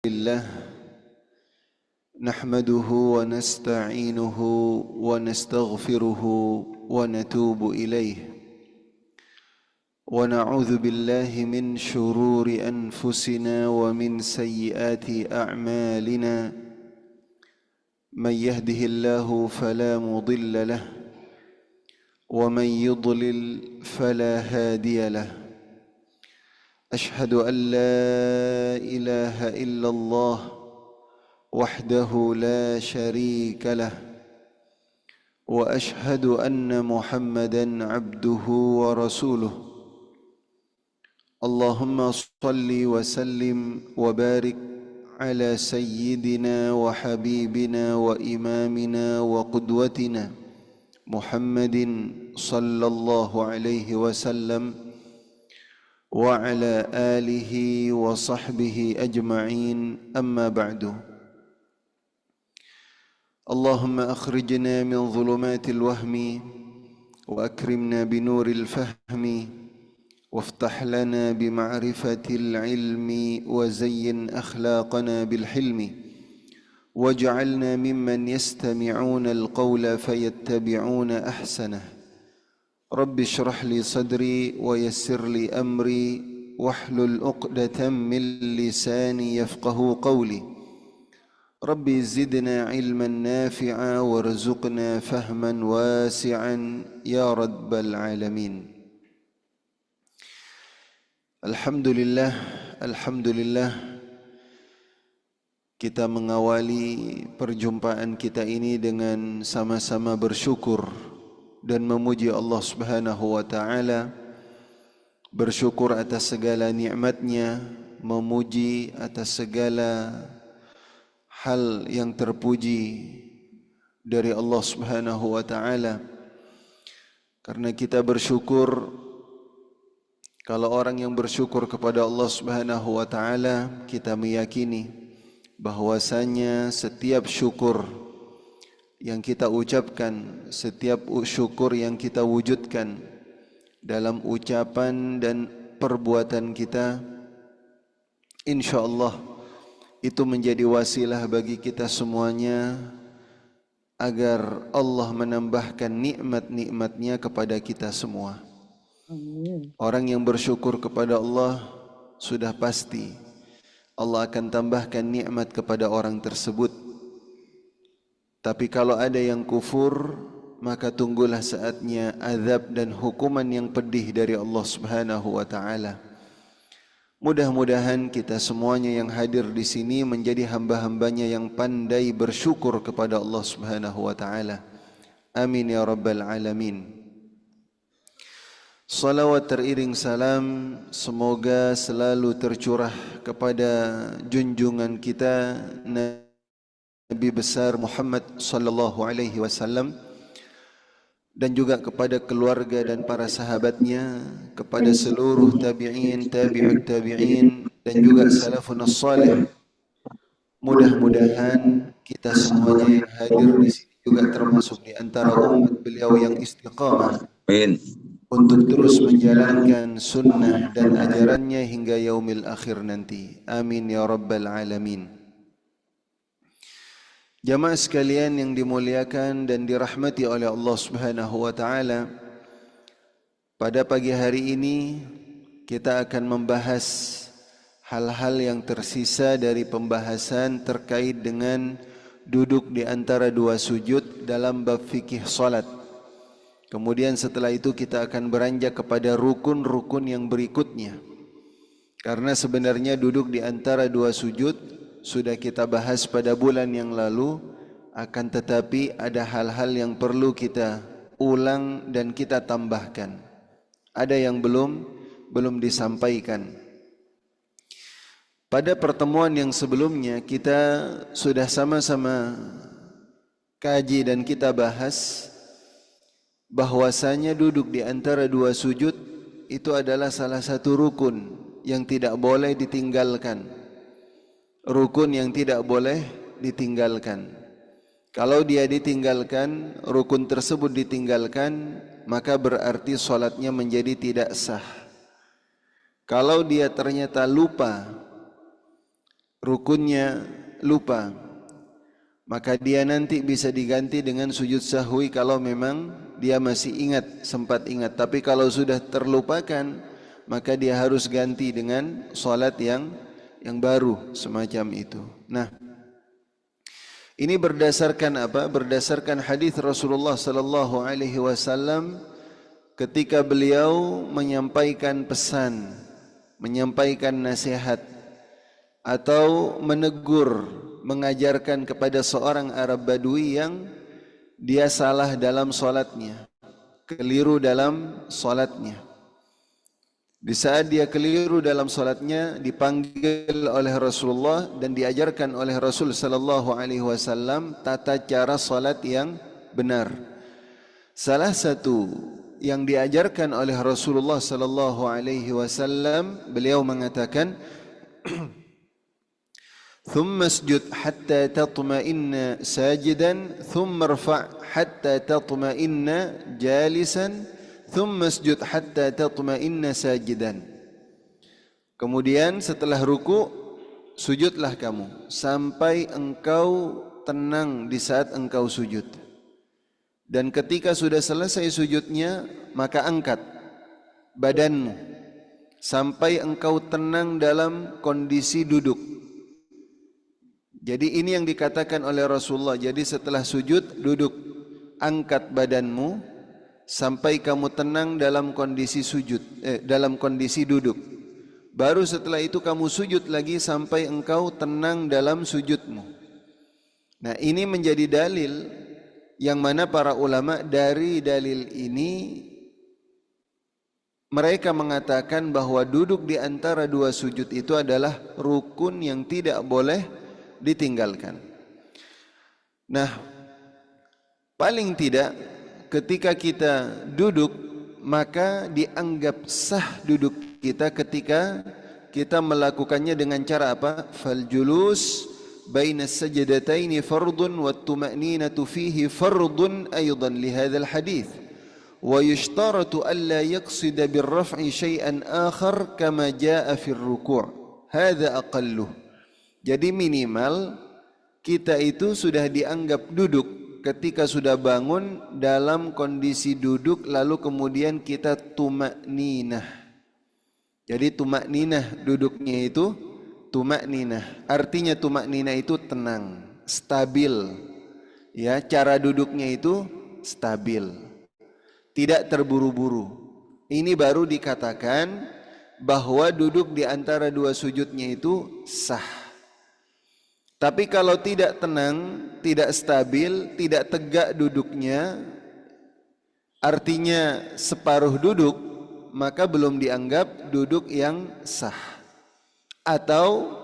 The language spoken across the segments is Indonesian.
لله نحمده ونستعينه ونستغفره ونتوب إليه ونعوذ بالله من شرور أنفسنا ومن سيئات أعمالنا من يهده الله فلا مضل له ومن يضلل فلا هادي له أشهد أن لا إله إلا الله وحده لا شريك له وأشهد أن محمدًا عبده ورسوله اللهم صل وسلم وبارك على سيدنا وحبيبنا وإمامنا وقدوتنا محمد صلى الله عليه وسلم وعلى آله وصحبه أجمعين أما بعد اللهم أخرجنا من ظلمات الوهم وأكرمنا بنور الفهم وافتح لنا بمعرفة العلم وزين أخلاقنا بالحلم واجعلنا ممن يستمعون القول فيتبعون أحسنه رب اشرح لي صدري ويسر لي أمري واحلل عقدة من لساني يفقه قولي رب زدنا علما نافعا وارزقنا فهما واسعا يا رب العالمين. Alhamdulillah kita mengawali perjumpaan kita ini dengan sama-sama bersyukur dan memuji Allah Subhanahu wa taala, bersyukur atas segala nikmat-Nya, memuji atas segala hal yang terpuji dari Allah Subhanahu wa taala. Karena kita bersyukur, kalau orang yang bersyukur kepada Allah Subhanahu wa taala, kita meyakini bahwasanya setiap syukur yang kita ucapkan, setiap syukur yang kita wujudkan dalam ucapan dan perbuatan kita, insyaallah itu menjadi wasilah bagi kita semuanya agar Allah menambahkan nikmat-nikmat-Nya kepada kita semua. Orang yang bersyukur kepada Allah sudah pasti Allah akan tambahkan nikmat kepada orang tersebut. Tapi kalau ada yang kufur, maka tunggulah saatnya azab dan hukuman yang pedih dari Allah Subhanahu wa taala. Mudah-mudahan kita semuanya yang hadir di sini menjadi hamba-hambanya yang pandai bersyukur kepada Allah Subhanahu wa taala. Amin ya rabbal alamin. Salawat teriring salam semoga selalu tercurah kepada junjungan kita Nabi besar Muhammad sallallahu alaihi wasallam dan juga kepada keluarga dan para sahabatnya, kepada seluruh tabi'in, tabi'ut tabi'in dan juga salafun salih. Mudah-mudahan kita semuanya yang hadir di sini juga termasuk di antara umat beliau yang istiqamah. Amin. Untuk terus menjalankan sunnah dan ajarannya hingga yaumil akhir nanti. Amin ya rabbal alamin. Jamaah sekalian yang dimuliakan dan dirahmati oleh Allah Subhanahu wa taala, pada pagi hari ini kita akan membahas hal-hal yang tersisa dari pembahasan terkait dengan duduk di antara dua sujud dalam bab fikih salat. Kemudian setelah itu kita akan beranjak kepada rukun-rukun yang berikutnya. Karena sebenarnya duduk di antara dua sujud sudah kita bahas pada bulan yang lalu, akan tetapi ada hal-hal yang perlu kita ulang dan kita tambahkan. Ada yang belum disampaikan. Pada pertemuan yang sebelumnya kita sudah sama-sama kaji dan kita bahas bahwasanya duduk di antara dua sujud itu adalah salah satu rukun yang tidak boleh ditinggalkan. Rukun yang tidak boleh ditinggalkan. Kalau dia ditinggalkan, rukun tersebut ditinggalkan, maka berarti salatnya menjadi tidak sah. Kalau dia ternyata lupa rukunnya lupa, maka dia nanti bisa diganti dengan sujud sahwi kalau memang dia masih ingat, sempat ingat. Tapi kalau sudah terlupakan, maka dia harus ganti dengan salat yang baru semacam itu. Nah, ini berdasarkan apa? Berdasarkan hadis Rasulullah sallallahu alaihi wasallam ketika beliau menyampaikan pesan, menyampaikan nasihat atau menegur, mengajarkan kepada seorang Arab Badui yang dia salah dalam salatnya, keliru dalam salatnya. Di saat dia keliru dalam salatnya, dipanggil oleh Rasulullah dan diajarkan oleh Rasul sallallahu alaihi wasallam tata cara salat yang benar. Salah satu yang diajarkan oleh Rasulullah sallallahu alaihi wasallam, beliau mengatakan, "Thumma isjud hatta tatma'inna sajidan, thumma irfa' hatta tatma'inna jalisan, thumma isjud hatta tatma'inna sajidan." Kemudian setelah ruku, sujudlah kamu sampai engkau tenang di saat engkau sujud. Dan ketika sudah selesai sujudnya, maka angkat badanmu sampai engkau tenang dalam kondisi duduk. Jadi ini yang dikatakan oleh Rasulullah. Jadi setelah sujud, duduk, angkat badanmu sampai kamu tenang dalam kondisi sujud, dalam kondisi duduk. Baru setelah itu kamu sujud lagi sampai engkau tenang dalam sujudmu. Nah, ini menjadi dalil yang mana para ulama dari dalil ini mereka mengatakan bahwa duduk di antara dua sujud itu adalah rukun yang tidak boleh ditinggalkan. Nah, paling tidak ketika kita duduk, maka dianggap sah duduk kita ketika kita melakukannya dengan cara apa? Fal julus baina sajdataini fardun wat tuma'ninatu fihi fardun aidan li hadzal hadits wa yushtaratu alla yaqsida bir raf'i syai'an akhar kama jaa fi ar-ruku'. Hadza aqalluh. Jadi minimal kita itu sudah dianggap duduk ketika sudah bangun dalam kondisi duduk, lalu kemudian kita tumakninah. Jadi tumakninah duduknya itu tumakninah. Artinya tumakninah itu tenang, stabil. Ya, cara duduknya itu stabil. Tidak terburu-buru. Ini baru dikatakan bahwa duduk di antara dua sujudnya itu sah. Tapi kalau tidak tenang, tidak stabil, tidak tegak duduknya, artinya separuh duduk, maka belum dianggap duduk yang sah. Atau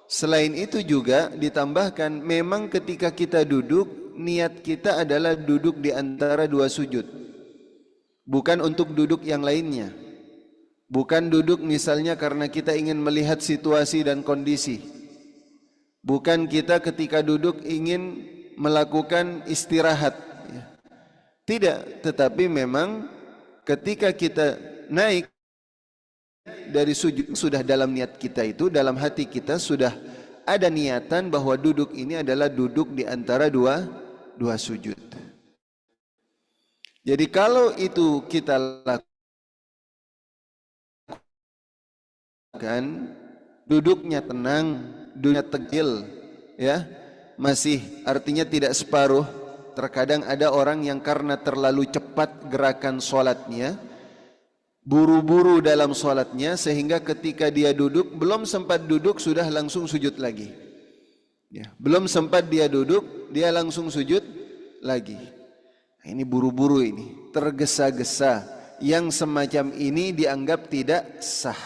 selain itu juga ditambahkan, memang ketika kita duduk, niat kita adalah duduk di antara dua sujud, bukan untuk duduk yang lainnya. Bukan duduk misalnya karena kita ingin melihat situasi dan kondisi. Bukan kita ketika duduk ingin melakukan istirahat. Tidak, tetapi memang ketika kita naik dari sujud, sudah dalam niat kita itu, dalam hati kita sudah ada niatan bahwa duduk ini adalah duduk di antara dua sujud. Jadi kalau itu kita lakukan, duduknya tenang, duduknya tegil, ya, masih artinya tidak separuh. Terkadang ada orang yang karena terlalu cepat gerakan sholatnya, buru-buru dalam sholatnya, sehingga ketika dia duduk, belum sempat duduk sudah langsung sujud lagi. Ya, belum sempat dia duduk, dia langsung sujud lagi. Ini buru-buru, ini tergesa-gesa. Yang semacam ini dianggap tidak sah.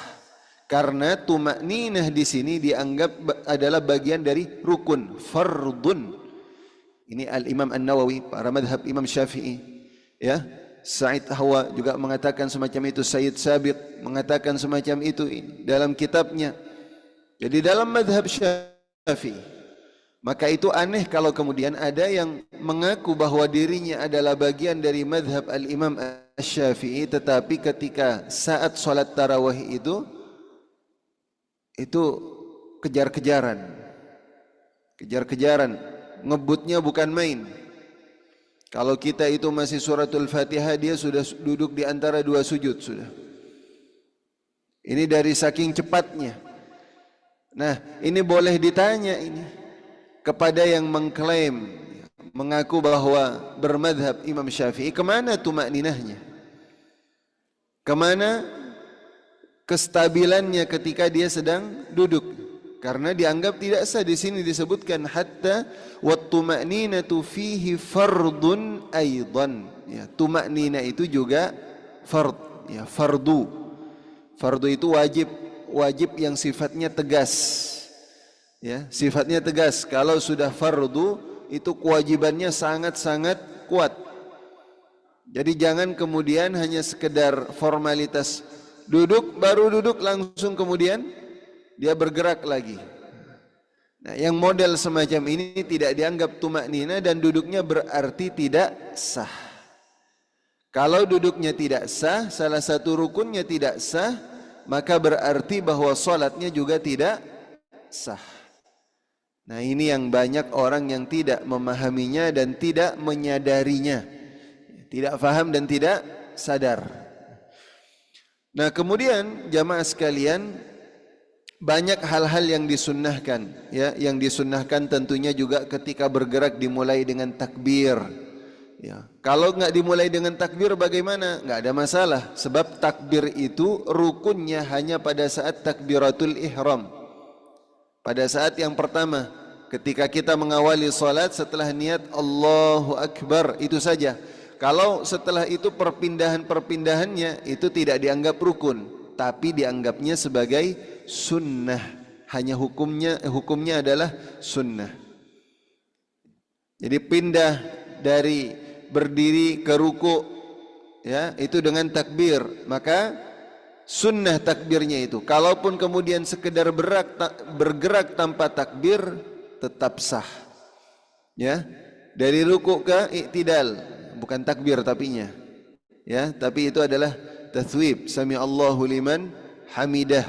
Karena tumakninah di sini dianggap adalah bagian dari rukun, fardun. Ini Al-Imam An-Nawawi, para madhab Imam Syafi'i. Ya, Sa'id Hawa juga mengatakan semacam itu, Sayyid Sabiq mengatakan semacam itu dalam kitabnya. Jadi dalam madhab Syafi'i, maka itu aneh kalau kemudian ada yang mengaku bahwa dirinya adalah bagian dari madhab Al-Imam Syafi'i, tetapi ketika saat sholat tarawih itu kejar-kejaran. Kejar-kejaran, ngebutnya bukan main. Kalau kita itu masih suratul Fatihah, dia sudah duduk di antara dua sujud sudah. Ini dari saking cepatnya. Nah, ini boleh ditanya ini kepada yang mengklaim, mengaku bahwa bermadhab Imam Syafi'i, kemana tumakninahnya? Kemana kestabilannya ketika dia sedang duduk? Karena dianggap tidak sah. Di sini disebutkan hatta wat-tuma'ninatu fihi fardun aidan. Ya, tumaknina itu juga fard, ya, fardu. Fardu itu wajib yang sifatnya tegas. Ya, sifatnya tegas. Kalau sudah fardu itu kewajibannya sangat-sangat kuat. Jadi jangan kemudian hanya sekedar formalitas duduk, baru duduk langsung kemudian dia bergerak lagi. Nah, yang model semacam ini tidak dianggap tumaknina dan duduknya berarti tidak sah. Kalau duduknya tidak sah, salah satu rukunnya tidak sah, maka berarti bahwa salatnya juga tidak sah. Nah, ini yang banyak orang yang tidak memahaminya dan tidak menyadarinya. Tidak faham dan tidak sadar. Nah, kemudian jamaah sekalian, banyak hal-hal yang disunnahkan, ya, yang disunnahkan tentunya juga ketika bergerak dimulai dengan takbir. Ya, kalau nggak dimulai dengan takbir bagaimana? Nggak ada masalah, sebab takbir itu rukunnya hanya pada saat takbiratul ihram. Pada saat yang pertama, ketika kita mengawali salat setelah niat Allahu Akbar, itu saja. Kalau setelah itu perpindahan-perpindahannya itu tidak dianggap rukun, tapi dianggapnya sebagai sunnah. Hanya hukumnya adalah sunnah. Jadi pindah dari berdiri ke ruku, ya, itu dengan takbir, maka sunnah takbirnya itu. Kalaupun kemudian sekedar bergerak tanpa takbir, tetap sah. Ya, dari ruku ke i'tidal, bukan takbir tapinya. Ya, tapi itu adalah tathwib, sami Allahu liman hamidah.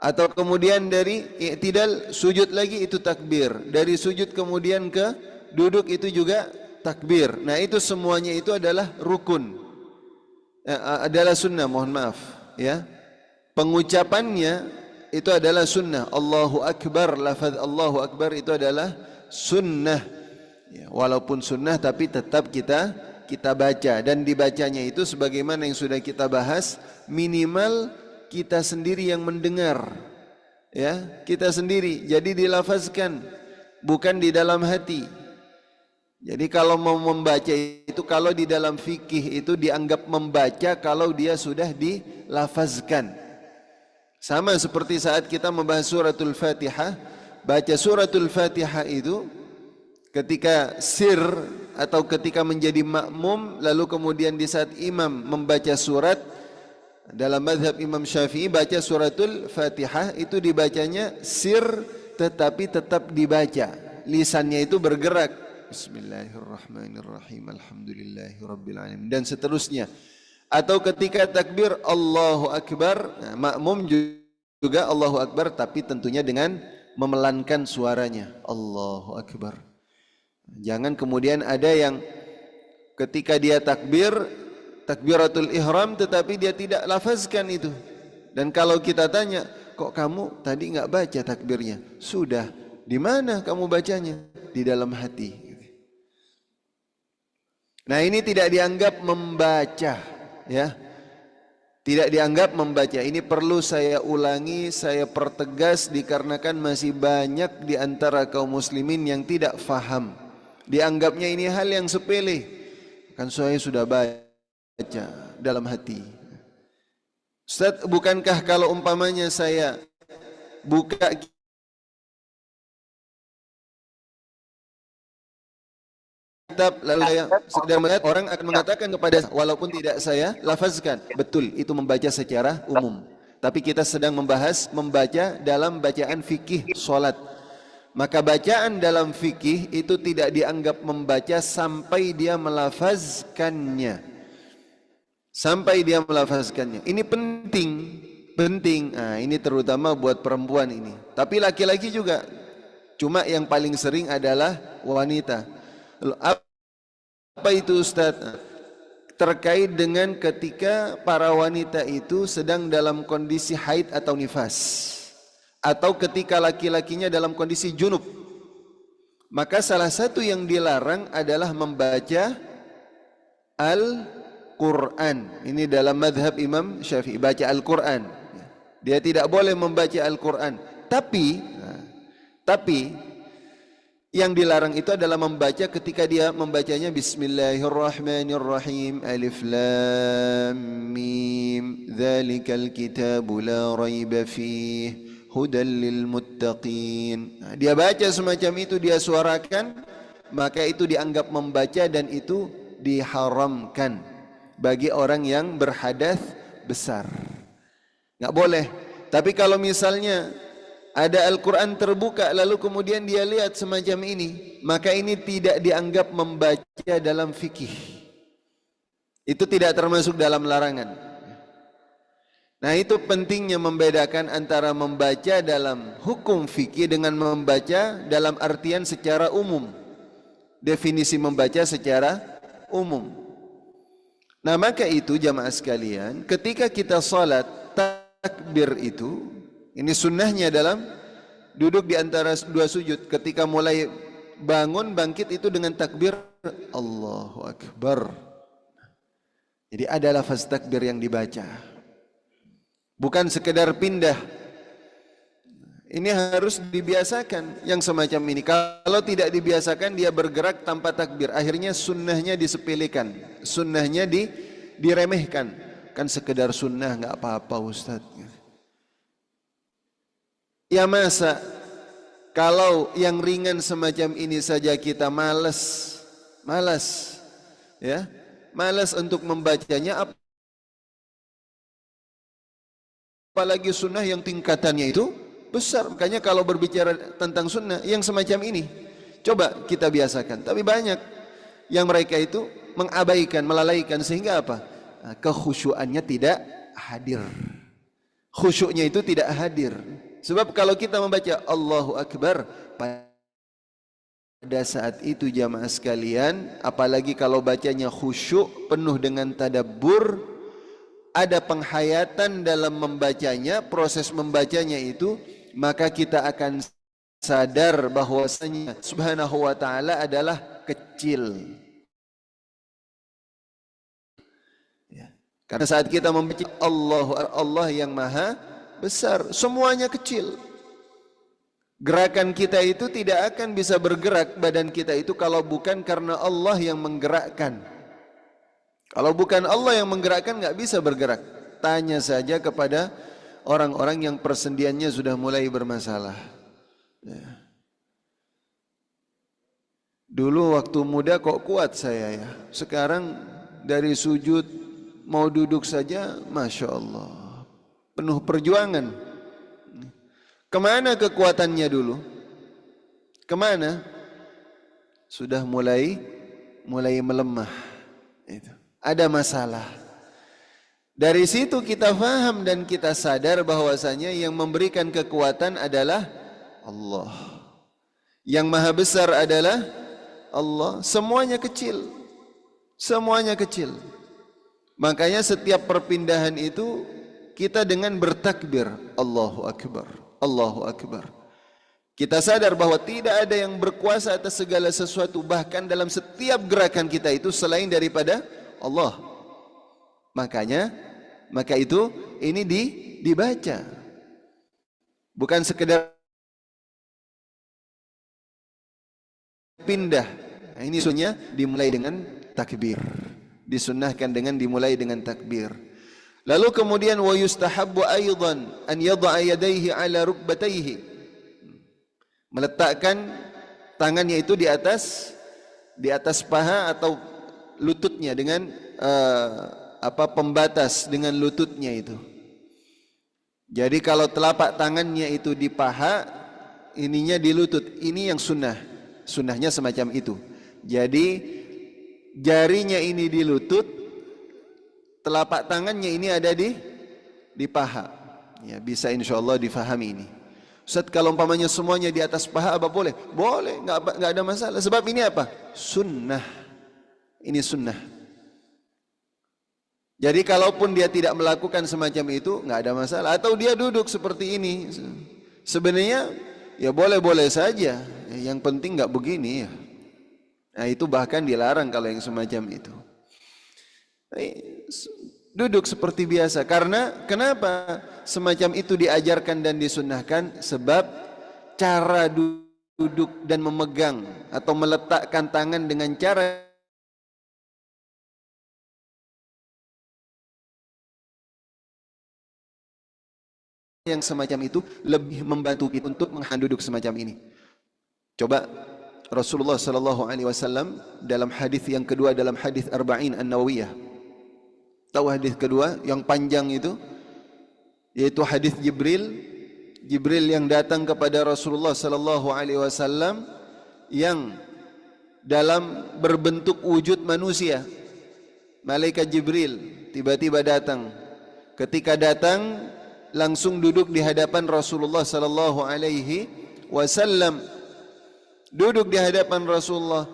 Atau kemudian dari i'tidal sujud lagi, itu takbir. Dari sujud kemudian ke duduk, itu juga takbir. Nah, itu semuanya itu adalah rukun, adalah sunnah, mohon maaf, ya. Pengucapannya itu adalah sunnah. Allahu Akbar, lafaz Allahu Akbar itu adalah sunnah, ya, walaupun sunnah tapi tetap kita baca, dan dibacanya itu sebagaimana yang sudah kita bahas, minimal kita sendiri yang mendengar, ya, kita sendiri. Jadi dilafazkan, bukan di dalam hati. Jadi kalau mau membaca itu, kalau di dalam fikih itu dianggap membaca kalau dia sudah dilafazkan. Sama seperti saat kita membahas suratul Fatihah, baca suratul Fatihah itu ketika sir atau ketika menjadi makmum, lalu kemudian di saat imam membaca surat, dalam mazhab Imam Syafi'i baca suratul Fatihah itu dibacanya sir, tetapi tetap dibaca, lisannya itu bergerak. Bismillahirrahmanirrahim, alhamdulillahirabbil alamin, dan seterusnya. Atau ketika takbir Allahu Akbar, nah, makmum juga Allahu Akbar, tapi tentunya dengan memelankan suaranya, Allahu Akbar. Jangan kemudian ada yang ketika dia takbiratul ihram tetapi dia tidak lafazkan itu. Dan kalau kita tanya, kok kamu tadi nggak baca takbirnya? Sudah, di mana kamu bacanya? Di dalam hati. Nah, ini tidak dianggap membaca, ya. Tidak dianggap membaca. Ini perlu saya ulangi, saya pertegas, dikarenakan masih banyak di antara kaum muslimin yang tidak faham. Dianggapnya ini hal yang sepele. Kan saya sudah baca dalam hati. Ustaz, bukankah kalau umpamanya saya buka kitab lalu saya sedang melihat, orang akan mengatakan kepada saya, walaupun tidak saya lafazkan, betul itu membaca secara umum. Tapi kita sedang membahas membaca dalam bacaan fikih salat. Maka bacaan dalam fikih itu tidak dianggap membaca sampai dia melafazkannya. Sampai dia melafazkannya. Ini penting penting. Nah, ini terutama buat perempuan ini. Tapi laki-laki juga. Cuma yang paling sering adalah wanita. Apa itu Ustaz? Terkait dengan ketika para wanita itu sedang dalam kondisi haid atau nifas, atau ketika laki-lakinya dalam kondisi junub. Maka salah satu yang dilarang adalah membaca Al-Quran. Ini dalam madhab Imam Syafi'i, baca Al-Quran. Dia tidak boleh membaca Al-Quran. Tapi yang dilarang itu adalah membaca ketika dia membacanya Bismillahirrahmanirrahim, Alif Lam Mim, Dzalikal kitabu la raiba fihi hudal lil muttaqin. Dia baca semacam itu, dia suarakan, maka itu dianggap membaca dan itu diharamkan bagi orang yang berhadas besar. Enggak boleh. Tapi kalau misalnya ada Al-Quran terbuka lalu kemudian dia lihat semacam ini, maka ini tidak dianggap membaca dalam fikih. Itu tidak termasuk dalam larangan. Nah, itu pentingnya membedakan antara membaca dalam hukum fikih dengan membaca dalam artian secara umum. Definisi membaca secara umum. Nah, maka itu jamaah sekalian, ketika kita salat, takbir itu, ini sunnahnya dalam duduk di antara dua sujud. Ketika mulai bangun, bangkit itu dengan takbir Allahu Akbar. Jadi ada lafaz takbir yang dibaca. Bukan sekedar pindah. Ini harus dibiasakan yang semacam ini. Kalau tidak dibiasakan, dia bergerak tanpa takbir. Akhirnya sunnahnya disepelekan, sunnahnya diremehkan. Kan sekedar sunnah, nggak apa-apa Ustaz. Ya masa kalau yang ringan semacam ini saja kita malas, ya, malas untuk membacanya. Apalagi sunnah yang tingkatannya itu besar. Makanya kalau berbicara tentang sunnah yang semacam ini, coba kita biasakan. Tapi banyak yang mereka itu mengabaikan, melalaikan, sehingga apa? Kekhusyuannya tidak hadir. Khusyuknya itu tidak hadir. Sebab kalau kita membaca Allahu Akbar pada saat itu jamaah sekalian, apalagi kalau bacanya khusyuk, penuh dengan tadabbur, ada penghayatan dalam membacanya, proses membacanya itu, maka kita akan sadar bahwasanya Subhanahu wa ta'ala adalah kecil. Ya. Karena saat kita membaca Allah yang maha besar, semuanya kecil. Gerakan kita itu tidak akan bisa bergerak, badan kita itu, kalau bukan karena Allah yang menggerakkan. Kalau bukan Allah yang menggerakkan, nggak bisa bergerak. Tanya saja kepada orang-orang yang persendiannya sudah mulai bermasalah. Ya. Dulu waktu muda kok kuat saya ya. Sekarang dari sujud mau duduk saja, Masya Allah, penuh perjuangan. Kemana kekuatannya dulu? Kemana? Sudah mulai melemah. Itu. Ada masalah. Dari situ kita faham dan kita sadar bahwasanya yang memberikan kekuatan adalah Allah. Yang maha besar adalah Allah. Semuanya kecil. Semuanya kecil. Makanya setiap perpindahan itu kita dengan bertakbir Allahu Akbar, Allahu Akbar. Kita sadar bahwa tidak ada yang berkuasa atas segala sesuatu, bahkan dalam setiap gerakan kita itu selain daripada Allah. Maka itu ini dibaca. Bukan sekedar pindah. Nah, ini sunnahnya dimulai dengan takbir. Disunnahkan dengan dimulai dengan takbir. Lalu kemudian wa yustahabbu aidan an yad'a yadayhi ala rukbatayhi. Meletakkan tangannya itu di atas paha atau lututnya dengan pembatas dengan lututnya itu. Jadi kalau telapak tangannya itu di paha, ininya di lutut. Ini yang sunnah. Sunnahnya semacam itu. Jadi jarinya ini di lutut, telapak tangannya ini ada di paha. Ya, bisa insyaallah difahami ini. Ustaz, kalau umpamanya semuanya di atas paha apa boleh? Boleh, nggak ada masalah. Sebab ini apa? Sunnah. Ini sunnah. Jadi kalaupun dia tidak melakukan semacam itu, nggak ada masalah. Atau dia duduk seperti ini, sebenarnya ya boleh-boleh saja. Yang penting nggak begini ya. Nah itu bahkan dilarang kalau yang semacam itu. Duduk seperti biasa. Karena kenapa semacam itu diajarkan dan disunnahkan? Sebab cara duduk dan memegang atau meletakkan tangan dengan cara yang semacam itu lebih membantu kita untuk menahan duduk semacam ini. Coba Rasulullah sallallahu alaihi wasallam dalam hadis yang kedua, dalam hadis Arba'in An-Nawawiyah. Tahu hadis kedua yang panjang itu, yaitu hadis Jibril yang datang kepada Rasulullah sallallahu alaihi wasallam yang dalam berbentuk wujud manusia. Malaikat Jibril tiba-tiba datang. Ketika datang langsung duduk di hadapan Rasulullah sallallahu alaihi wasallam. Duduk di hadapan Rasulullah.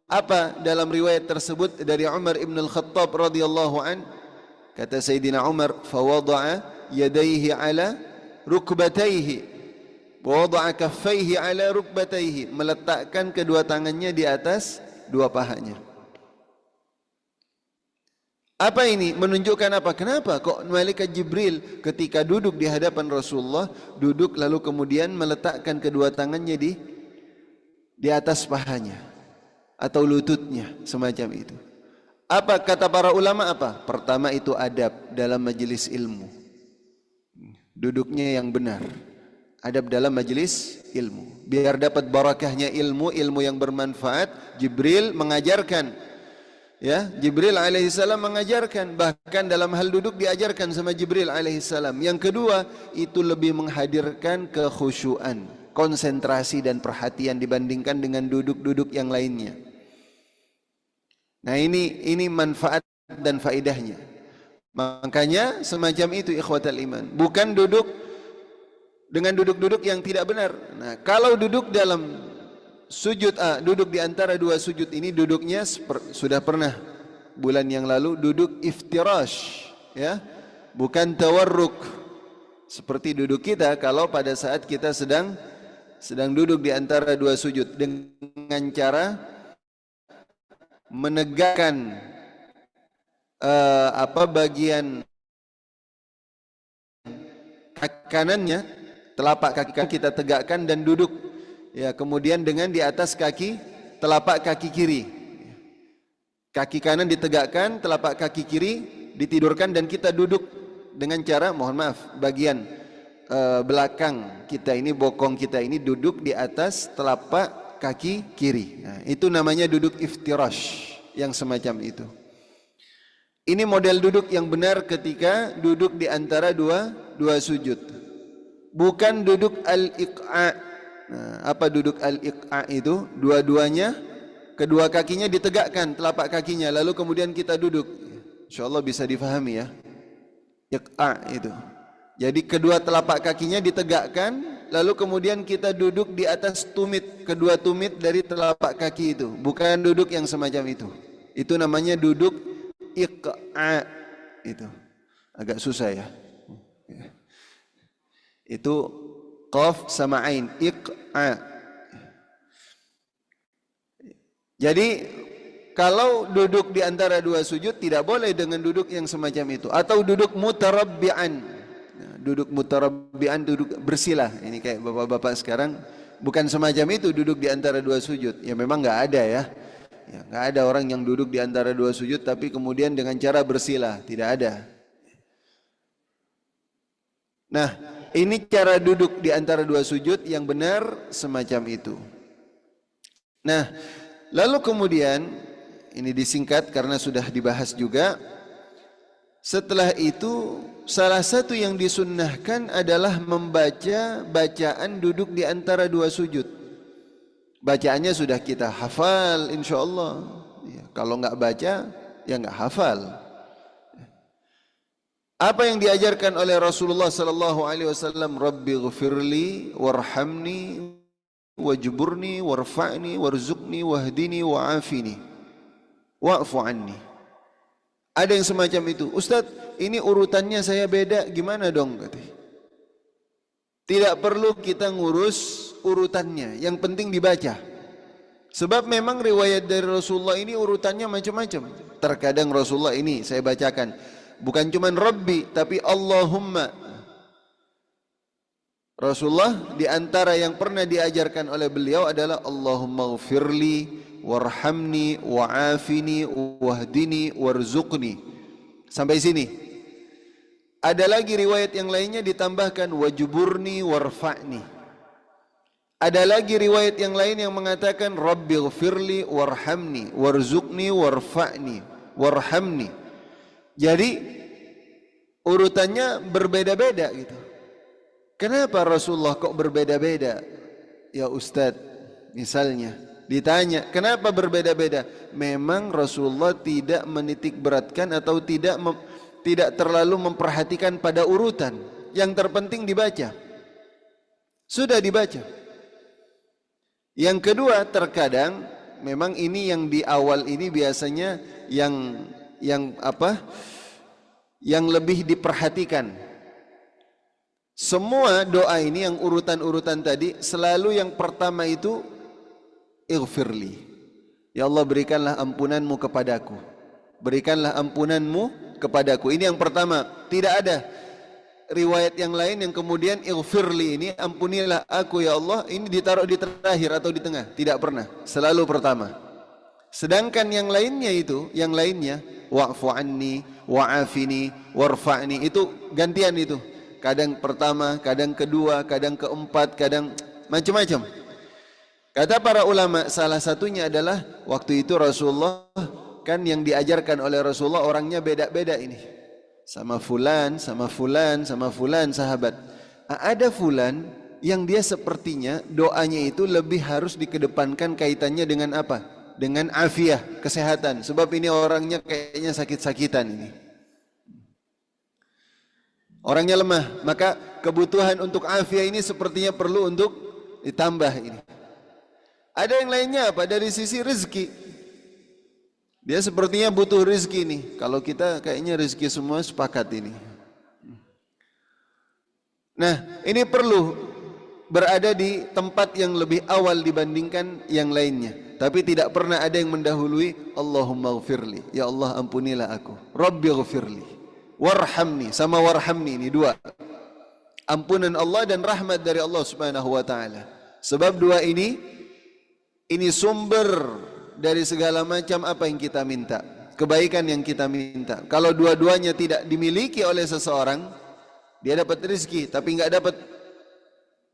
Apa dalam riwayat tersebut dari Umar ibn al-Khattab radhiyallahu an? Kata Sayyidina Umar, fawada'a yadayhi ala rukbatayhi, wada'a kaffayhi ala rukbatayhi, meletakkan kedua tangannya di atas dua pahanya. Apa ini? Menunjukkan apa? Kenapa kok malaikat Jibril ketika duduk di hadapan Rasulullah, duduk lalu kemudian meletakkan kedua tangannya di atas pahanya atau lututnya, semacam itu. Apa kata para ulama apa? Pertama itu adab dalam majelis ilmu. Duduknya yang benar. Adab dalam majelis ilmu. Biar dapat barakahnya ilmu, ilmu yang bermanfaat, Jibril mengajarkan. Ya, Jibril alaihissalam mengajarkan, bahkan dalam hal duduk diajarkan sama Jibril alaihissalam. Yang kedua, itu lebih menghadirkan kekhusyuan, konsentrasi dan perhatian dibandingkan dengan duduk-duduk yang lainnya. Nah ini manfaat dan faedahnya. Makanya semacam itu ikhwatal iman. Bukan duduk dengan duduk-duduk yang tidak benar. Nah kalau duduk dalam sujud, duduk di antara dua sujud ini, duduknya sudah pernah bulan yang lalu duduk iftirash, ya, bukan tawarruk seperti duduk kita kalau pada saat kita sedang duduk di antara dua sujud dengan cara menegakkan bagian kaki kanannya, telapak kaki kanan kita tegakkan dan duduk. Ya, kemudian dengan di atas kaki telapak kaki kiri. Kaki kanan ditegakkan, telapak kaki kiri ditidurkan dan kita duduk dengan cara, mohon maaf, bagian belakang kita ini, bokong kita ini duduk di atas telapak kaki kiri. Nah, itu namanya duduk iftirash yang semacam itu. Ini model duduk yang benar ketika duduk di antara dua sujud. Bukan duduk al-iqa'. Nah, apa duduk al-iqa' itu? Dua-duanya, kedua kakinya ditegakkan, telapak kakinya, lalu kemudian kita duduk. Insyaallah bisa difahami ya. Iqa' itu. Jadi kedua telapak kakinya ditegakkan, lalu kemudian kita duduk di atas tumit, kedua tumit dari telapak kaki itu. Bukan duduk yang semacam itu. Itu namanya duduk iqa'. Itu agak susah ya. Itu qaf sama ain, iqa'. Jadi kalau duduk di antara dua sujud tidak boleh dengan duduk yang semacam itu, atau duduk mutarabbi'an. Duduk mutarabbi'an, duduk bersila. Ini kayak bapak-bapak sekarang, bukan semacam itu duduk di antara dua sujud. Ya memang nggak ada ya. Ya nggak ada orang yang duduk di antara dua sujud tapi kemudian dengan cara bersila, tidak ada. Nah, ini cara duduk di antara dua sujud yang benar semacam itu. Nah, lalu kemudian ini disingkat karena sudah dibahas juga. Setelah itu salah satu yang disunnahkan adalah membaca bacaan duduk di antara dua sujud. Bacaannya sudah kita hafal insyaallah. Ya, kalau nggak baca ya nggak hafal. Apa yang diajarkan oleh Rasulullah sallallahu alaihi wasallam? Rabbighfirli warhamni wajburni warfa'ni warzuqni wahdini wa'afini wa'fu anni. Ada yang semacam itu. Ustaz, ini urutannya saya beda, gimana dong? Katanya. Tidak perlu kita ngurus urutannya, yang penting dibaca. Sebab memang riwayat dari Rasulullah ini urutannya macam-macam. Terkadang Rasulullah ini saya bacakan, bukan cuma Rabbi, tapi Allahumma. Rasulullah di antara yang pernah diajarkan oleh beliau adalah Allahumma ghfirli warhamni wa'afini wahdini warzuqni. Sampai sini. Ada lagi riwayat yang lainnya ditambahkan wajburni warfa'ni. Ada lagi riwayat yang lain yang mengatakan Rabbighfirli warhamni warzuqni warfa'ni warhamni. Jadi urutannya berbeda-beda gitu. Kenapa Rasulullah kok berbeda-beda? Ya Ustadz, misalnya ditanya, kenapa berbeda-beda? Memang Rasulullah tidak menitik beratkan atau tidak terlalu memperhatikan pada urutan. Yang terpenting dibaca. Sudah dibaca. Yang kedua, terkadang memang ini yang di awal ini biasanya yang lebih diperhatikan. Semua doa ini yang urutan-urutan tadi selalu yang pertama itu ighfirli. Ya Allah, berikanlah ampunanmu kepadaku. Berikanlah ampunanmu kepadaku. Ini yang pertama. Tidak ada riwayat yang lain yang kemudian ighfirli ini, ampunilah aku ya Allah, ini ditaruh di terakhir atau di tengah. Tidak pernah. Selalu pertama. Sedangkan yang lainnya itu, yang lainnya wa'fu anni wa'afini warfa'ni, itu gantian itu. Kadang pertama, kadang kedua, kadang keempat, kadang macam-macam. Kata para ulama, salah satunya adalah waktu itu Rasulullah kan yang diajarkan oleh Rasulullah orangnya beda-beda ini. Sama fulan, sama fulan, sama fulan sahabat. Ada fulan yang dia sepertinya doanya itu lebih harus dikedepankan kaitannya dengan apa? Dengan afiah, kesehatan. Sebab ini orangnya kayaknya sakit-sakitan ini. Orangnya lemah, maka kebutuhan untuk afiah ini sepertinya perlu untuk ditambah ini. Ada yang lainnya apa? Dari sisi rezeki. Dia sepertinya butuh rezeki nih. Kalau kita kayaknya rezeki semua sepakat ini. Nah, ini perlu berada di tempat yang lebih awal dibandingkan yang lainnya. Tapi tidak pernah ada yang mendahului Allahumma ghfirli. Ya Allah, ampunilah aku. Rabbi ghfirli. Warhamni, sama warhamni, ini dua. Ampunan Allah dan rahmat dari Allah Subhanahu wa taala. Sebab dua ini sumber dari segala macam apa yang kita minta, kebaikan yang kita minta. Kalau dua-duanya tidak dimiliki oleh seseorang, dia dapat rezeki tapi enggak dapat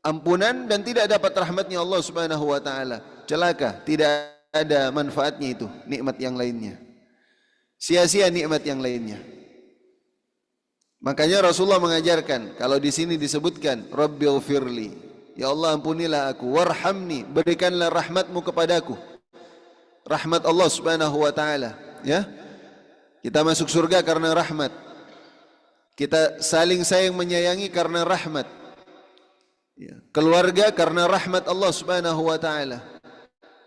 ampunan dan tidak dapat rahmatnya Allah Subhanahu wa taala. Celaka, tidak ada manfaatnya itu, nikmat yang lainnya. Sia-sia nikmat yang lainnya. Makanya Rasulullah mengajarkan, kalau di sini disebutkan Rabbighfirli, ya Allah ampunilah aku, warhamni, berikanlah rahmatmu kepadaku. Rahmat Allah Subhanahu wa taala, ya. Kita masuk surga karena rahmat. Kita saling sayang menyayangi karena rahmat. Ya. Keluarga karena rahmat Allah Subhanahu wa taala.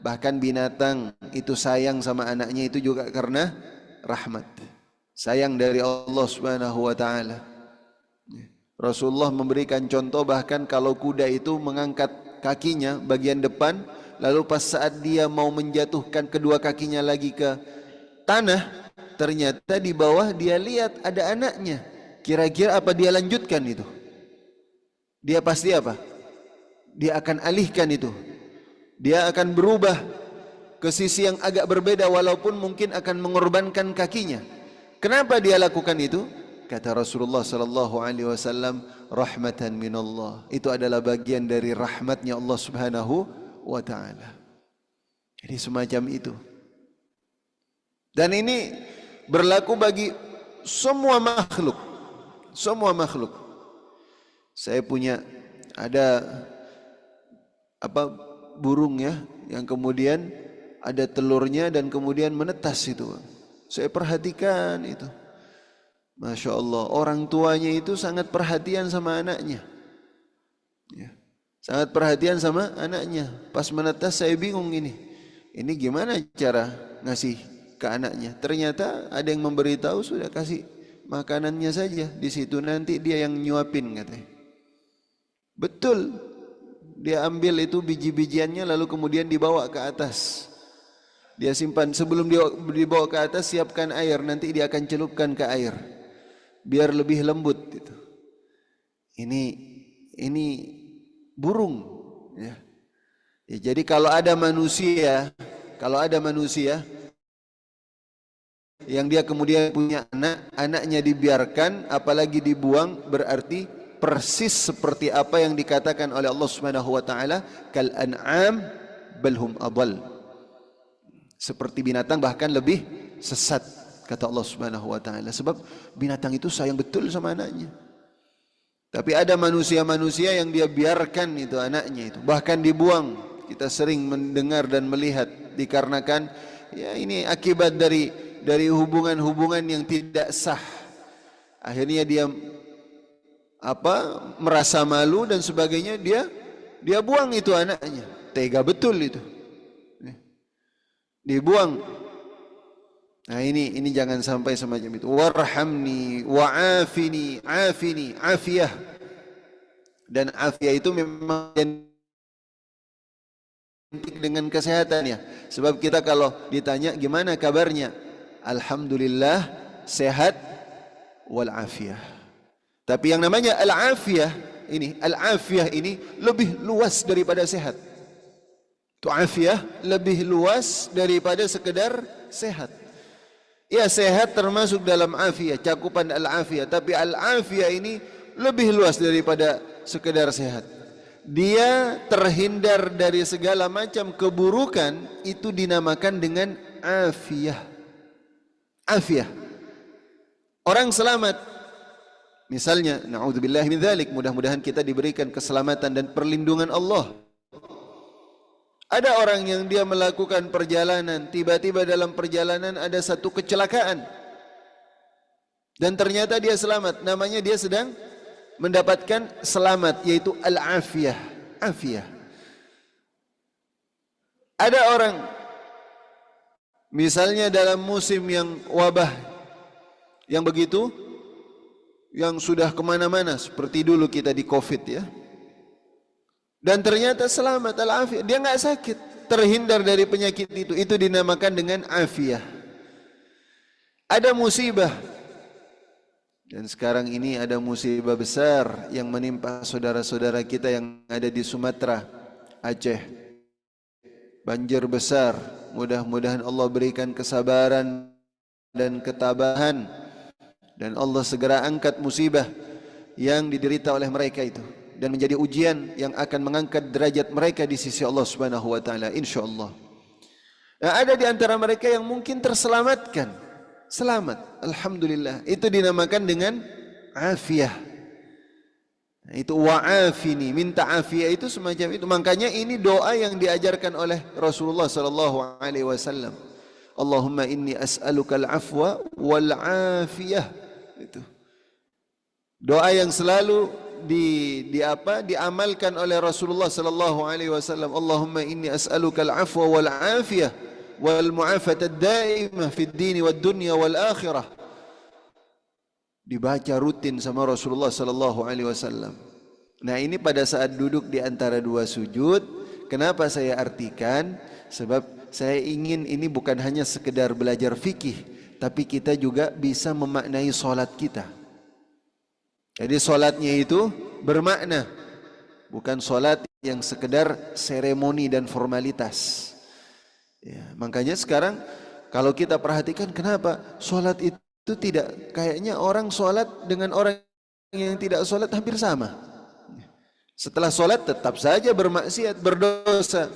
Bahkan binatang itu sayang sama anaknya itu juga karena rahmat. Sayang dari Allah Subhanahu wa taala. Rasulullah memberikan contoh bahkan kalau kuda itu mengangkat kakinya bagian depan, lalu pas saat dia mau menjatuhkan kedua kakinya lagi ke tanah, ternyata di bawah dia lihat ada anaknya. Kira-kira apa dia lanjutkan itu? Dia pasti apa? Dia akan alihkan itu. Dia akan berubah ke sisi yang agak berbeda walaupun mungkin akan mengorbankan kakinya. Kenapa dia lakukan itu? Kata Rasulullah sallallahu alaihi wasallam, rahmatan minallah. Itu adalah bagian dari rahmatnya Allah Subhanahu wa taala. Jadi semacam itu. Dan ini berlaku bagi semua makhluk. Semua makhluk. Saya punya ada burung ya yang kemudian ada telurnya dan kemudian menetas itu. Saya perhatikan itu. Masya Allah, orang tuanya itu sangat perhatian sama anaknya. Ya. Sangat perhatian sama anaknya. Pas menetas saya bingung ini gimana cara ngasih ke anaknya. Ternyata ada yang memberitahu, sudah kasih makanannya saja. Di situ nanti dia yang nyuapin katanya. Betul, dia ambil itu biji-bijiannya lalu kemudian dibawa ke atas. Dia simpan, sebelum dia dibawa ke atas siapkan air, nanti dia akan celupkan ke air biar lebih lembut itu. Ini burung ya. Ya, jadi kalau ada manusia yang dia kemudian punya anaknya dibiarkan apalagi dibuang, berarti persis seperti apa yang dikatakan oleh Allah Subhanahu wa taala, kal an'am bal hum adall. Seperti binatang, bahkan lebih sesat, kata Allah Subhanahu wa taala. Sebab binatang itu sayang betul sama anaknya. Tapi ada manusia-manusia yang dia biarkan itu anaknya itu, bahkan dibuang. Kita sering mendengar dan melihat, dikarenakan ya ini akibat dari hubungan-hubungan yang tidak sah. Akhirnya dia merasa malu dan sebagainya, dia buang itu anaknya. Tega betul itu. Dibuang. Nah ini jangan sampai semacam itu. Warhamni wa'afini, afini, afiyah. Dan afiyah itu memang identik dengan kesehatan ya. Sebab kita kalau ditanya gimana kabarnya, alhamdulillah sehat wal afiyah. Tapi yang namanya al-afiyah ini lebih luas daripada sehat. Itu afiyah lebih luas daripada sekedar sehat. Ya, sehat termasuk dalam afiyah, cakupan al-afiyah, tapi al-afiyah ini lebih luas daripada sekedar sehat. Dia terhindar dari segala macam keburukan, itu dinamakan dengan afiyah. Afiyah. Orang selamat. Misalnya, na'udzubillahi min dzalik, mudah-mudahan kita diberikan keselamatan dan perlindungan Allah. Ada orang yang dia melakukan perjalanan, tiba-tiba dalam perjalanan ada satu kecelakaan. Dan ternyata dia selamat, namanya dia sedang mendapatkan selamat, yaitu al-afiyah, afiyah. Ada orang misalnya dalam musim yang wabah yang begitu, yang sudah kemana-mana seperti dulu kita di COVID ya, dan ternyata selamat, al-afiyah, dia nggak sakit, terhindar dari penyakit itu dinamakan dengan afiyah. Ada musibah, dan sekarang ini ada musibah besar yang menimpa saudara-saudara kita yang ada di Sumatera, Aceh, banjir besar. Mudah-mudahan Allah berikan kesabaran dan ketabahan, dan Allah segera angkat musibah yang diderita oleh mereka itu, dan menjadi ujian yang akan mengangkat derajat mereka di sisi Allah Subhanahu wa taala insyaallah. Nah, ada di antara mereka yang mungkin terselamatkan, selamat, alhamdulillah. Itu dinamakan dengan afiyah. Nah, itu wa'afini, minta afiyah itu semacam itu. Makanya ini doa yang diajarkan oleh Rasulullah sallallahu alaihi wasallam. Allahumma inni as'aluka al-afwa wal afiyah. Itu doa yang selalu diamalkan oleh Rasulullah sallallahu alaihi wasallam. Allahumma inni as'aluka al-afwa wal afiyah wal mu'afata ad-daimah fid din wad dunya wal akhirah. Dibaca rutin sama Rasulullah sallallahu alaihi wasallam. Nah, ini pada saat duduk di antara dua sujud. Kenapa saya artikan? Sebab saya ingin ini bukan hanya sekedar belajar fikih, tapi kita juga bisa memaknai salat kita. Jadi solatnya itu bermakna, bukan solat yang sekedar seremoni dan formalitas. Ya, makanya sekarang kalau kita perhatikan, kenapa solat itu tidak, kayaknya orang solat dengan orang yang tidak solat hampir sama. Setelah solat tetap saja bermaksiat, berdosa.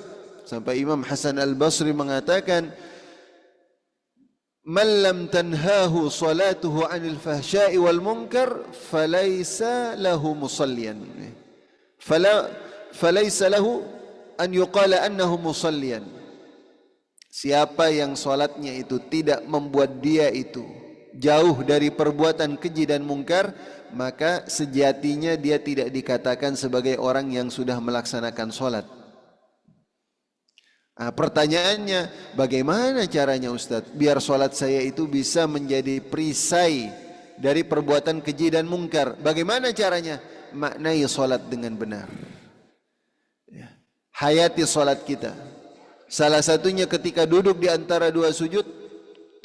Sampai Imam Hasan Al-Basri mengatakan, man lam tanhahu salatuhu anil fahsya'i wal munkar falaysa lahu musalliyan, falaysa lahu an yuqala annahu musalliyan. Siapa yang salatnya itu tidak membuat dia itu jauh dari perbuatan keji dan mungkar, maka sejatinya dia tidak dikatakan sebagai orang yang sudah melaksanakan sholat. Nah, pertanyaannya, bagaimana caranya Ustadz biar sholat saya itu bisa menjadi perisai dari perbuatan keji dan mungkar? Bagaimana caranya? Maknai sholat dengan benar. Hayati sholat kita. Salah satunya ketika duduk di antara dua sujud,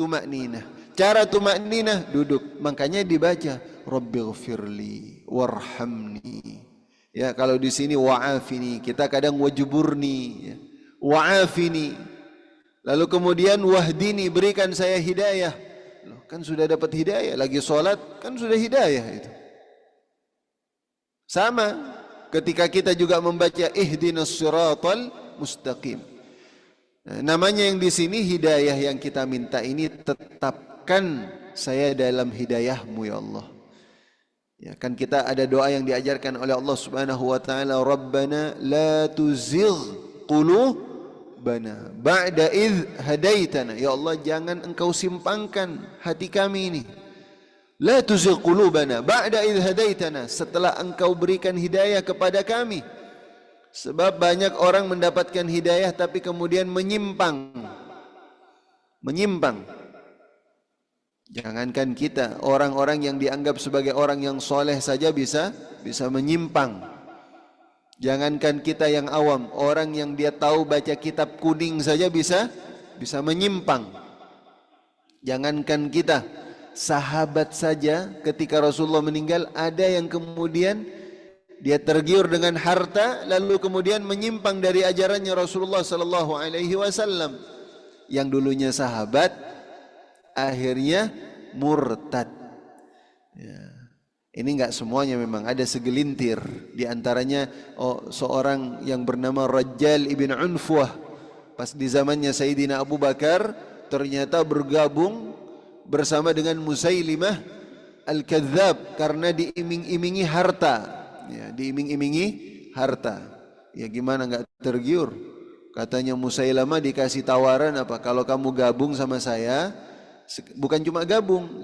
tumakninah. Cara tumakninah, duduk. Makanya dibaca, Rabbighfirli warhamni. Ya, kalau di sini wa'afini, kita kadang wajuburni, ya. Wa'afini. Lalu kemudian wahdini, berikan saya hidayah. Loh, kan sudah dapat hidayah, lagi sholat kan sudah hidayah itu. Sama ketika kita juga membaca ihdinas siratal mustaqim. Nah, namanya yang di sini hidayah yang kita minta ini, tetapkan saya dalam hidayahmu ya Allah. Ya kan kita ada doa yang diajarkan oleh Allah Subhanahu wa taala, Rabbana la tuzigh qulubana ba'da idh hadaitana. Ya Allah, jangan engkau simpangkan hati kami ini. La tuzigh qulubana ba'da idh hadaitana, setelah engkau berikan hidayah kepada kami. Sebab banyak orang mendapatkan hidayah tapi kemudian menyimpang. Jangankan kita, orang-orang yang dianggap sebagai orang yang soleh saja bisa menyimpang. Jangankan kita yang awam, orang yang dia tahu baca kitab kuning saja bisa menyimpang. Jangankan kita, sahabat saja ketika Rasulullah meninggal ada yang kemudian dia tergiur dengan harta lalu kemudian menyimpang dari ajarannya Rasulullah sallallahu alaihi wasallam. Yang dulunya sahabat akhirnya murtad. Ya. Ini enggak semuanya, memang ada segelintir. Di antaranya seorang yang bernama Rajjal ibn Unfuah. Pas di zamannya Sayyidina Abu Bakar ternyata bergabung bersama dengan Musailimah Al-Kadzab karena diiming-imingi harta. Ya, diiming-imingi harta. Ya gimana enggak tergiur? Katanya Musailamah dikasih tawaran apa? Kalau kamu gabung sama saya, bukan cuma gabung,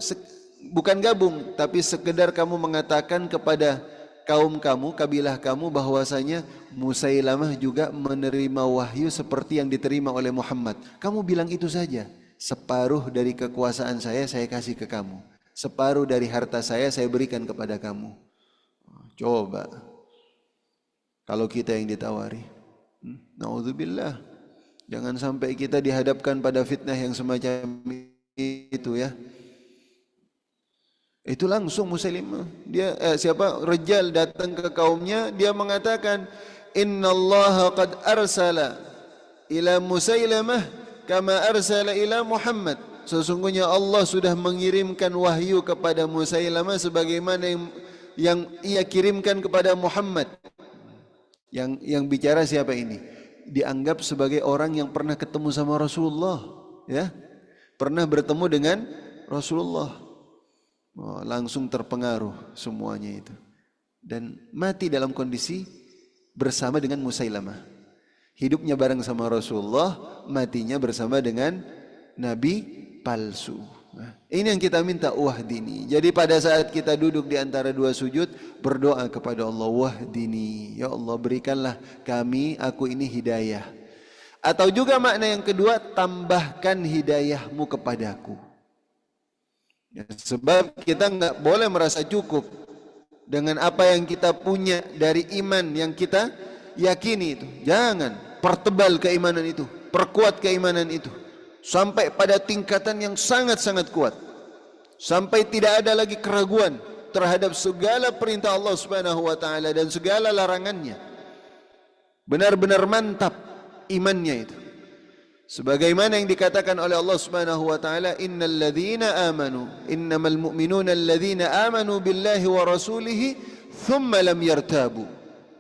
bukan gabung, tapi sekedar kamu mengatakan kepada kaum kamu, kabilah kamu bahwasanya Musailamah juga menerima wahyu seperti yang diterima oleh Muhammad. Kamu bilang itu saja. Separuh dari kekuasaan saya kasih ke kamu. Separuh dari harta saya berikan kepada kamu. Coba kalau kita yang ditawari, naudzubillah, jangan sampai kita dihadapkan pada fitnah yang semacam itu ya. Itu langsung Musailimah, dia Rajjal datang ke kaumnya, dia mengatakan, innallaha qad arsala ila Musailamah kama arsala ila Muhammad. Sesungguhnya Allah sudah mengirimkan wahyu kepada Musailamah sebagaimana yang ia kirimkan kepada Muhammad. Yang bicara siapa ini? Dianggap sebagai orang yang pernah ketemu sama Rasulullah, ya. Pernah bertemu dengan Rasulullah. Langsung terpengaruh semuanya itu. Dan mati dalam kondisi bersama dengan Musailamah. Hidupnya bareng sama Rasulullah, matinya bersama dengan nabi palsu. Ini yang kita minta, wahdini. Jadi pada saat kita duduk di antara dua sujud, berdoa kepada Allah, wahdini. Ya Allah, berikanlah aku ini hidayah. Atau juga makna yang kedua, tambahkan hidayahmu kepadaku. Ya, sebab kita enggak boleh merasa cukup dengan apa yang kita punya dari iman yang kita yakini itu. Jangan, pertebal keimanan itu, perkuat keimanan itu. Sampai pada tingkatan yang sangat-sangat kuat. Sampai tidak ada lagi keraguan terhadap segala perintah Allah Subhanahu wa taala dan segala larangannya. Benar-benar mantap imannya itu. Sebagaimana yang dikatakan oleh Allah Subhanahu wa taala, innal ladzina amanu, innamal mu'minuna alladzina amanu billahi wa rasulihi thumma lam yartabu.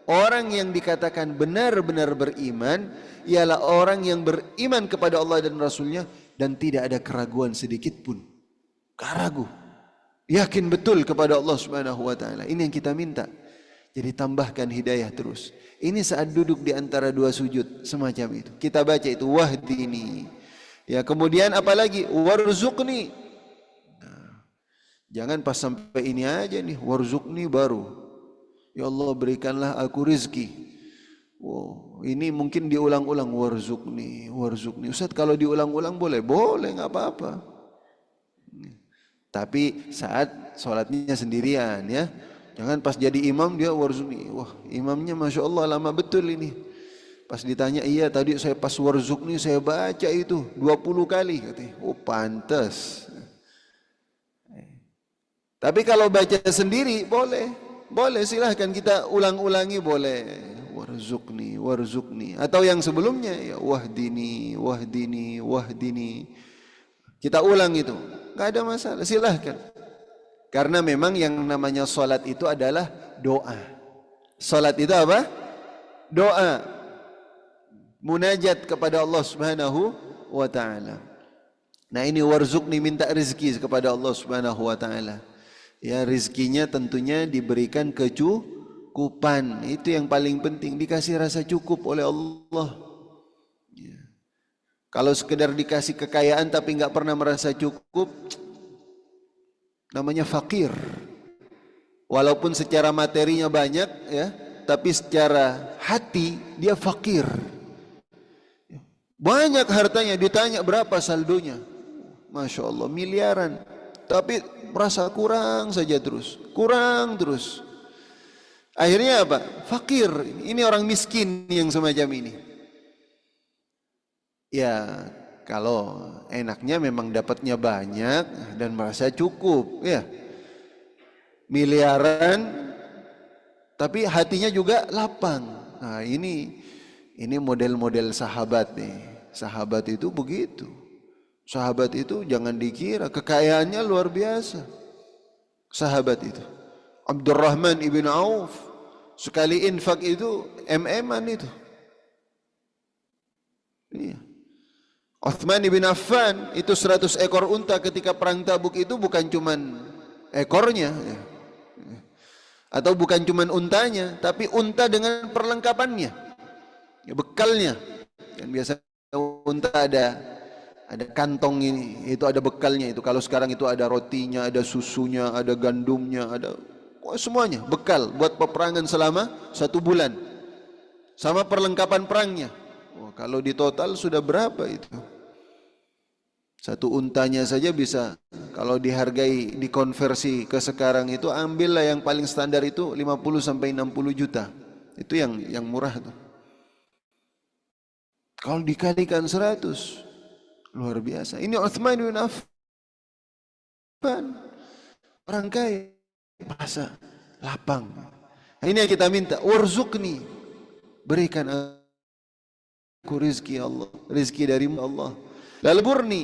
Orang yang dikatakan benar-benar beriman ialah orang yang beriman kepada Allah dan Rasulnya dan tidak ada keraguan sedikit pun. Keragu, yakin betul kepada Allah Subhanahu wa taala. Ini yang kita minta. Jadi tambahkan hidayah terus. Ini saat duduk di antara dua sujud semacam itu. Kita baca itu, wahdini. Ya, kemudian apalagi warzuqni. Jangan pas sampai ini aja nih, warzuqni baru. Ya Allah berikanlah aku rizki. Wow, ini mungkin diulang-ulang, warzuqni, warzuqni. Ustaz kalau diulang-ulang boleh? Boleh, nggak apa-apa. Tapi saat sholatnya sendirian ya. Jangan pas jadi imam dia warzuqni. Wah, imamnya Masya Allah lama betul ini. Pas ditanya, iya tadi saya pas warzuqni saya baca itu 20 kali. Katanya, oh pantas. Tapi kalau baca sendiri boleh. Boleh, silahkan kita ulang-ulangi boleh. Warzuqni, warzuqni. Atau yang sebelumnya, ya wahdini, wahdini, wahdini. Kita ulang itu, nggak ada masalah, silahkan. Karena memang yang namanya salat itu adalah doa. Salat itu apa? Doa. Munajat kepada Allah Subhanahu wa taala. Nah, ini warzuqni, minta rezeki kepada Allah Subhanahu wa taala. Ya, rezekinya tentunya diberikan kecukupan. Itu yang paling penting, dikasih rasa cukup oleh Allah. Kalau sekedar dikasih kekayaan tapi nggak pernah merasa cukup, namanya fakir. Walaupun secara materinya banyak ya, tapi secara hati dia fakir. Banyak hartanya, ditanya berapa saldonya, Masya Allah miliaran, tapi merasa kurang saja terus, kurang terus. Akhirnya apa? Fakir. Ini orang miskin yang semacam ini. Ya, kalau enaknya memang dapatnya banyak dan merasa cukup, ya. Miliaran tapi hatinya juga lapang. Nah, ini model-model sahabat nih. Sahabat itu begitu. Sahabat itu jangan dikira kekayaannya luar biasa. Sahabat itu. Abdurrahman ibn Auf sekali infak itu MM-an itu. Iya. Uthman bin Affan itu 100 ekor unta ketika perang Tabuk itu bukan cuman ekornya ya. Atau bukan cuman untanya, tapi unta dengan perlengkapannya, ya, bekalnya. Dan biasa unta ada kantong ini, itu ada bekalnya itu. Kalau sekarang itu ada rotinya, ada susunya, ada gandumnya, ada semuanya bekal buat peperangan selama 1 bulan. Sama perlengkapan perangnya. Oh, kalau di total sudah berapa itu? 1 untanya saja bisa, kalau dihargai, dikonversi ke sekarang itu, ambillah yang paling standar itu 50 sampai 60 juta. Itu yang murah tuh. Kalau dikalikan 100, luar biasa. Ini Uthman bin Affan, orang kaya, merasa lapang. Nah, ini yang kita minta, warzuqni, berikan aku rizki Allah, rizki dari Allah. Lalu burni,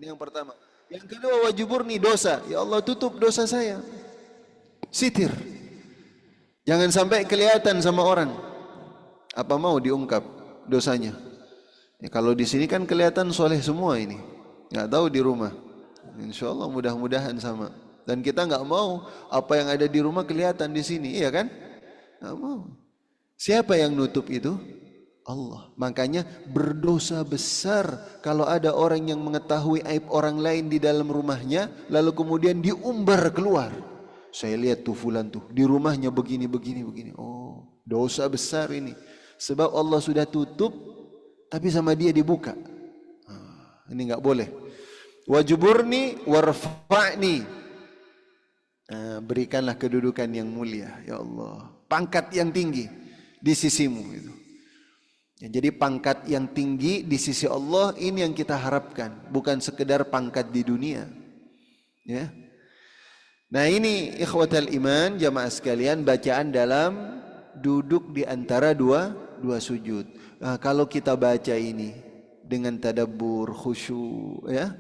ini yang pertama. Yang kedua, wajuburni, dosa. Ya Allah tutup dosa saya. Sitir. Jangan sampai kelihatan sama orang. Apa mau diungkap dosanya? Ya, kalau di sini kan kelihatan soleh semua ini. Nggak tahu di rumah. Insya Allah mudah-mudahan sama. Dan kita nggak mau apa yang ada di rumah kelihatan di sini, iya kan? Nggak mau. Siapa yang nutup itu? Allah. Makanya berdosa besar kalau ada orang yang mengetahui aib orang lain di dalam rumahnya, lalu kemudian diumbar keluar. Saya lihat tuh fulan tuh di rumahnya begini. Oh, dosa besar ini. Sebab Allah sudah tutup, tapi sama dia dibuka. Ini nggak boleh. Wajuburni warfa'ni. Berikanlah kedudukan yang mulia, ya Allah. Pangkat yang tinggi di sisimu itu. Ya, jadi pangkat yang tinggi di sisi Allah ini yang kita harapkan, bukan sekedar pangkat di dunia. Ya. Nah, ini ikhwatal iman, jamaah sekalian, bacaan dalam duduk di antara dua sujud. Nah, kalau kita baca ini dengan tadabbur, khusyuk, ya,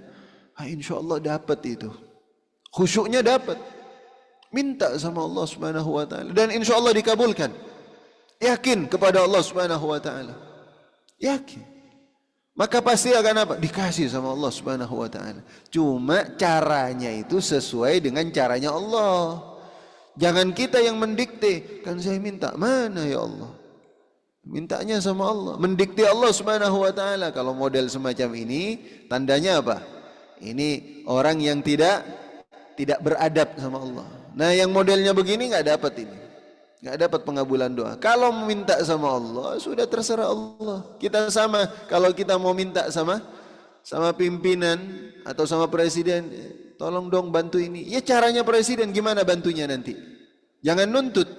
insya Allah dapat itu. Khusyuknya dapat. Minta sama Allah Subhanahu wa taala dan insya Allah dikabulkan. Yakin kepada Allah Subhanahu wa taala. Yakin. Maka pasti akan apa? Dikasih sama Allah Subhanahu wa taala. Cuma caranya itu sesuai dengan caranya Allah. Jangan kita yang mendikte. Kan saya minta, mana ya Allah? Mintanya sama Allah. Mendikte Allah Subhanahu wa taala. Kalau model semacam ini, tandanya apa? Ini orang yang tidak beradab sama Allah. Nah, yang modelnya begini nggak dapat ini. Nggak dapat pengabulan doa. Kalau minta sama Allah, sudah terserah Allah. Kita sama, kalau kita mau minta sama pimpinan atau sama presiden, tolong dong bantu ini. Ya caranya presiden gimana bantunya nanti? Jangan nuntut.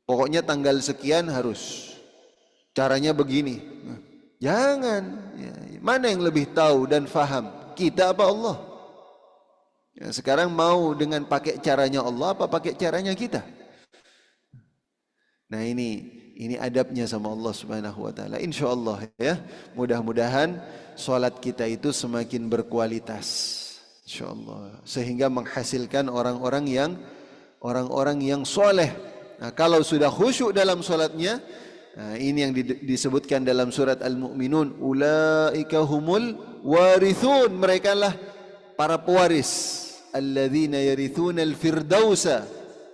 Pokoknya tanggal sekian harus. Caranya begini. Jangan. Ya, mana yang lebih tahu dan faham? Kita apa Allah? Ya, sekarang mau dengan pakai caranya Allah apa pakai caranya kita? Nah ini adabnya sama Allah Subhanahu wa taala. Insyaallah ya. Mudah-mudahan salat kita itu semakin berkualitas. Insyaallah sehingga menghasilkan orang-orang yang soleh. Nah, kalau sudah khusyuk dalam salatnya, nah, ini yang disebutkan dalam surat Al-Mu'minun, ulaika humul warithun, mereka lah para pewaris. Alladzina yarithuna al-firdausa,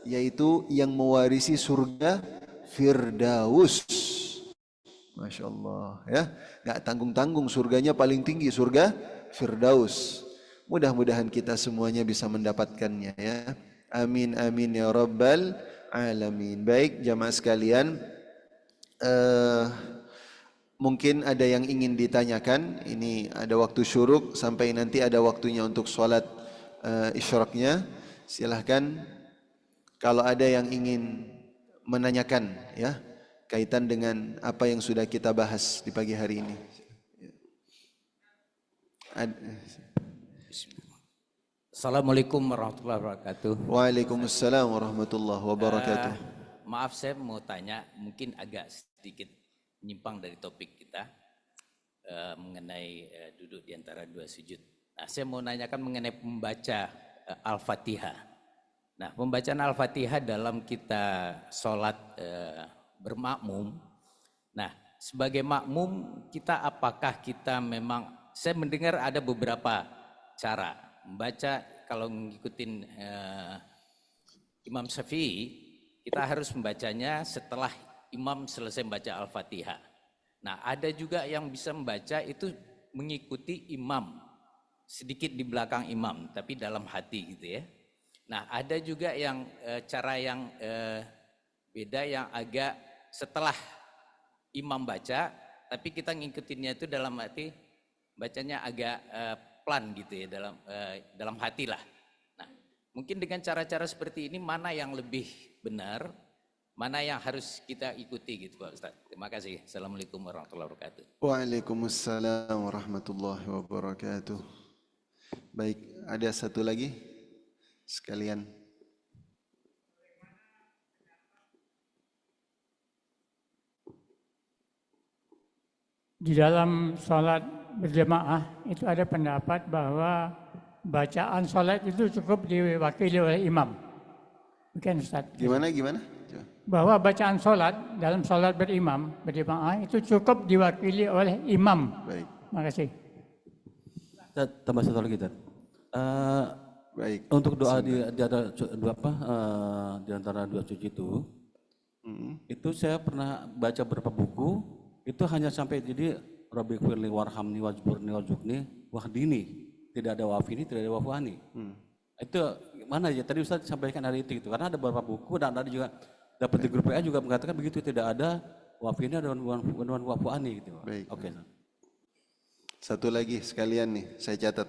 yaitu yang mewarisi surga Firdaus. Masya Allah ya, nggak tanggung-tanggung, surganya paling tinggi, surga Firdaus. Mudah-mudahan kita semuanya bisa mendapatkannya ya. Amin amin ya rabbal alamin. Baik jamaah sekalian, mungkin ada yang ingin ditanyakan. Ini ada waktu syuruk sampai nanti ada waktunya untuk sholat isyraqnya. Silahkan kalau ada yang ingin menanyakan ya kaitan dengan apa yang sudah kita bahas di pagi hari ini. Assalamualaikum warahmatullahi wabarakatuh. Waalaikumsalam warahmatullahi wabarakatuh. Maaf, saya mau tanya, mungkin agak sedikit menyimpang dari topik kita mengenai duduk di antara dua sujud. Nah, saya mau nanyakan mengenai membaca Al-Fatihah. Nah, pembacaan Al-Fatihah dalam kita sholat bermakmum. Nah, sebagai makmum kita apakah kita memang, saya mendengar ada beberapa cara membaca. Kalau mengikutin Imam Syafi'i, kita harus membacanya setelah imam selesai membaca Al-Fatihah. Nah, ada juga yang bisa membaca itu mengikuti imam, sedikit di belakang imam, tapi dalam hati gitu ya. Nah, ada juga yang cara yang beda, yang agak setelah imam baca, tapi kita ngikutinnya itu dalam hati, bacanya agak pelan gitu ya, dalam hati lah. Nah, mungkin dengan cara-cara seperti ini mana yang lebih benar, mana yang harus kita ikuti gitu Pak Ustadz. Terima kasih. Assalamualaikum warahmatullahi wabarakatuh. Waalaikumsalam warahmatullahi wabarakatuh. Baik, ada satu lagi sekalian. Di dalam sholat berjamaah itu ada pendapat bahwa bacaan sholat itu cukup diwakili oleh imam. Bukan Ustaz? Gimana? Bahwa bacaan sholat dalam sholat berjamaah itu cukup diwakili oleh imam. Baik. Terima kasih. Tambah satu lagi, baik. Untuk doa di antara dua sujud itu saya pernah baca beberapa buku, itu hanya sampai jadi Rabbi firli warhamni wajburni wajukni wahdini, tidak ada wafini, tidak ada wafani. Itu mana ya tadi Ustaz sampaikan hari itu gitu, karena ada beberapa buku dan ada juga dapat di grup PA juga mengatakan begitu, tidak ada wafini dan wafani gitu. Baik. Oke. Satu lagi sekalian nih, saya catat.